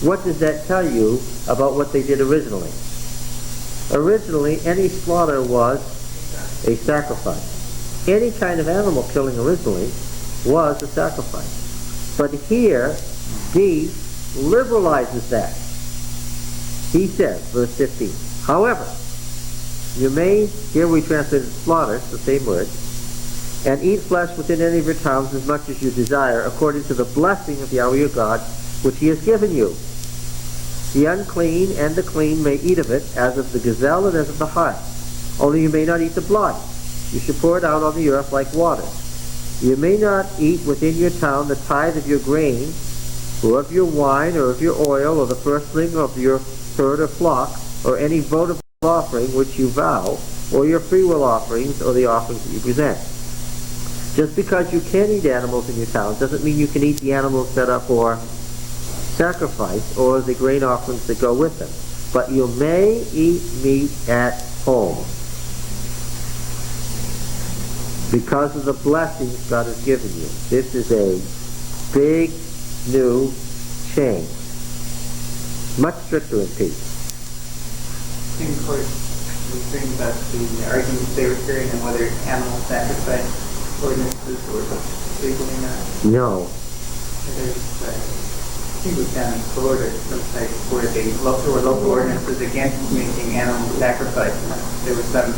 [SPEAKER 1] What does that tell you about what they did originally? Originally, any slaughter was a sacrifice. Any kind of animal killing originally was a sacrifice. But here, D liberalizes that. He says, verse 15, however, you may, here we translated slaughter, it's the same word, and eat flesh within any of your towns as much as you desire, according to the blessing of Yahweh your God, which he has given you. The unclean and the clean may eat of it, as of the gazelle and as of the hart. Only you may not eat the blood. You should pour it out on the earth like water. You may not eat within your town the tithe of your grain, or of your wine, or of your oil, or the firstling of your herd or flock, or any votive offering which you vow, or your freewill offerings, or the offerings that you present. Just because you can eat animals in your town doesn't mean you can eat the animals that are for sacrifice, or the grain offerings that go with them. But you may eat meat at home, because of the blessings God has given you. This is a big new change. Much stricter in peace.
[SPEAKER 7] And of course, we bring about the arguments they were hearing on whether animal sacrifice ordinances were legal or not.
[SPEAKER 1] No.
[SPEAKER 7] There's, I think it was down in Florida, someplace where there were local ordinances against making animal sacrifices. There was some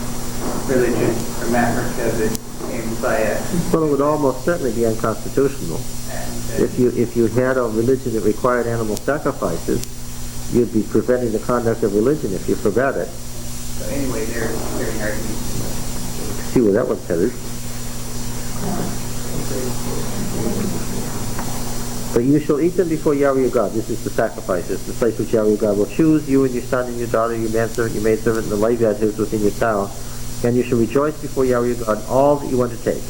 [SPEAKER 7] religion from Africa that came by a...
[SPEAKER 1] Well, it would almost certainly be unconstitutional.
[SPEAKER 7] And,
[SPEAKER 1] If you had a religion that required animal sacrifices, you'd be preventing the conduct of religion if you forbade it.
[SPEAKER 7] so anyway, they're hearing arguments.
[SPEAKER 1] See where that one's headed. But you shall eat them before Yahweh your God. This is the sacrifices, the place which Yahweh your God will choose, you and your son and your daughter, your manservant, your maidservant, and the Levite who is within your town. And you shall rejoice before Yahweh your God all that you undertake.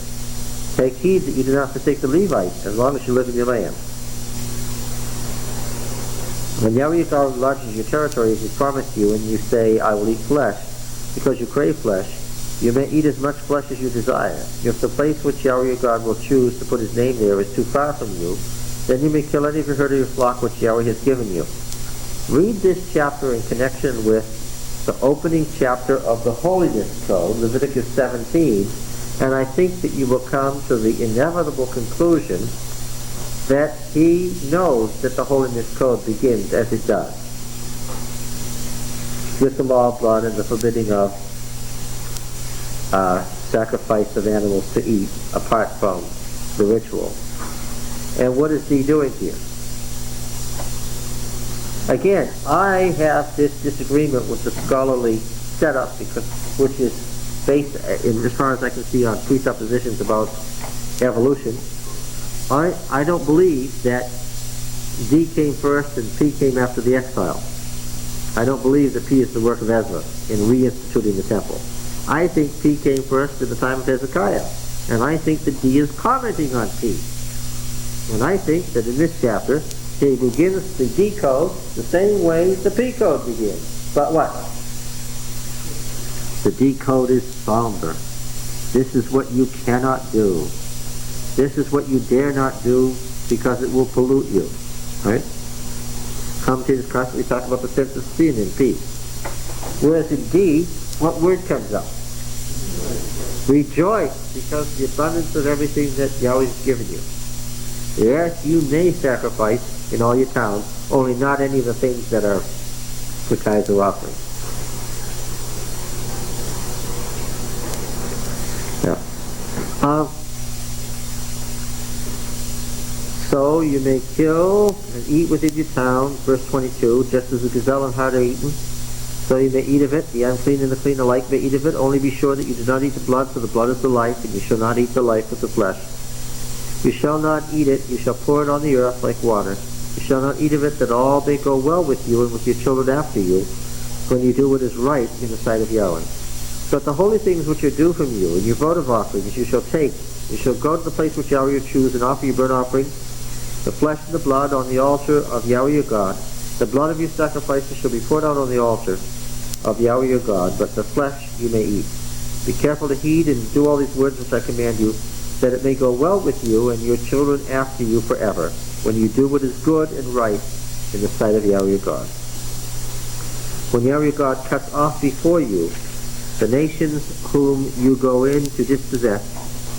[SPEAKER 1] Take heed that you do not forsake the Levite as long as you live in your land. When Yahweh your God enlarges your territory as he promised you, and you say, I will eat flesh, because you crave flesh, you may eat as much flesh as you desire. If the place which Yahweh your God will choose to put his name there is too far from you, then you may kill any of your herd of your flock which Yahweh has given you. Read this chapter in connection with the opening chapter of the Holiness Code, Leviticus 17, and I think that you will come to the inevitable conclusion that he knows that the Holiness Code begins as it does, with the law of blood and the forbidding of sacrifice of animals to eat apart from the ritual. And what is he doing here? Again, I have this disagreement with the scholarly setup, which is based, as far as I can see, on presuppositions about evolution. I don't believe that D came first and P came after the exile. I don't believe that P is the work of Ezra in reinstituting the temple. I think P came first in the time of Hezekiah, and I think that D is commenting on P. And I think that in this chapter, he begins the D code the same way the P code begins. But what? The D code is somber. This is what you cannot do. This is what you dare not do because it will pollute you. Right? Commentators constantly talk about the sense of sin in P. Whereas in D, what word comes up? Rejoice, because of the abundance of everything that Yahweh has given you. Yes, you may sacrifice in all your towns, only not any of the things that are for tithes or offerings. Yeah. So you may kill and eat within your town, verse 22, just as the gazelle and hart are eaten. So you may eat of it, the unclean and the clean alike may eat of it. Only be sure that you do not eat the blood, for the blood is the life, and you shall not eat the life with the flesh. You shall not eat it, you shall pour it on the earth like water. You shall not eat of it, that all may go well with you and with your children after you, when you do what is right in the sight of Yahweh. But the holy things which are due from you, and your votive offerings you shall take. You shall go to the place which Yahweh will choose, and offer your burnt offerings, the flesh and the blood on the altar of Yahweh your God. The blood of your sacrifices shall be poured out on the altar of Yahweh your God, but the flesh you may eat. Be careful to heed and do all these words which I command you, that it may go well with you and your children after you forever, when you do what is good and right in the sight of Yahweh your God. When Yahweh your God cuts off before you the nations whom you go in to dispossess,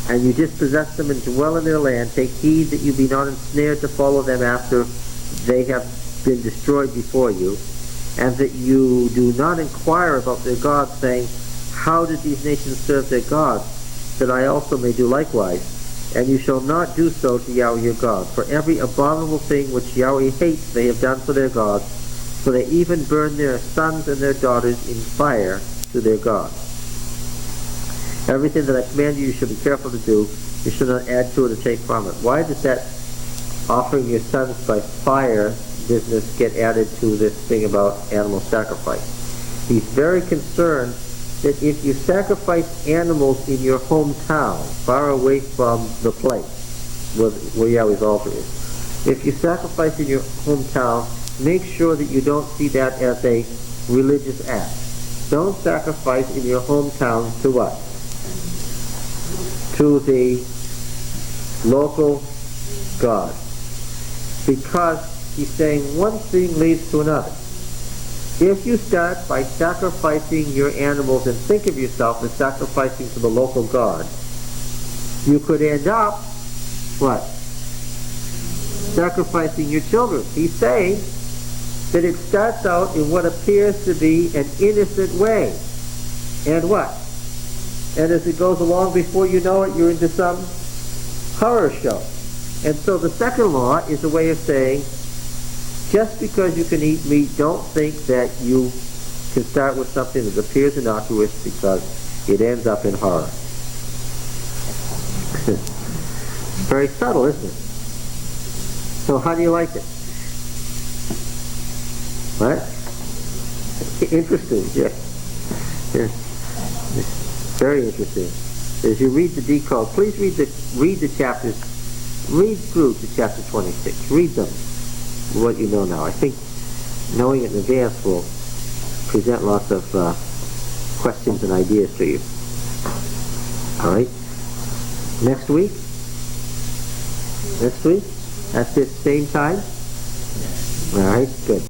[SPEAKER 1] and you dispossess them and dwell in their land, take heed that you be not ensnared to follow them after they have been destroyed before you, and that you do not inquire about their gods, saying, how did these nations serve their gods, that I also may do likewise? And you shall not do so to Yahweh your God. For every abominable thing which Yahweh hates they have done for their gods, for they even burn their sons and their daughters in fire to their gods. Everything that I command you, you shall be careful to do. You shall not add to it or take from it. Why does that offering your sons by fire business get added to this thing about animal sacrifice? He's very concerned that if you sacrifice animals in your hometown, far away from the place where Yahweh's altar is, if you sacrifice in your hometown, make sure that you don't see that as a religious act. Don't sacrifice in your hometown to what? To the local god. Because he's saying one thing leads to another. If you start by sacrificing your animals and think of yourself as sacrificing to the local god, you could end up, what? Sacrificing your children. He's saying that it starts out in what appears to be an innocent way. And what? And as it goes along, before you know it, you're into some horror show. And so the second law is a way of saying, just because you can eat meat, don't think that you can start with something that appears innocuous, because it ends up in horror. Very subtle, isn't it? So how do you like it? What? Interesting, yeah. Very interesting. As you read the decode, please read the chapters, read through to chapter 26. Read them, what you know now. I think knowing it in advance will present lots of questions and ideas to you. All right? Next week? At this same time? All right, good.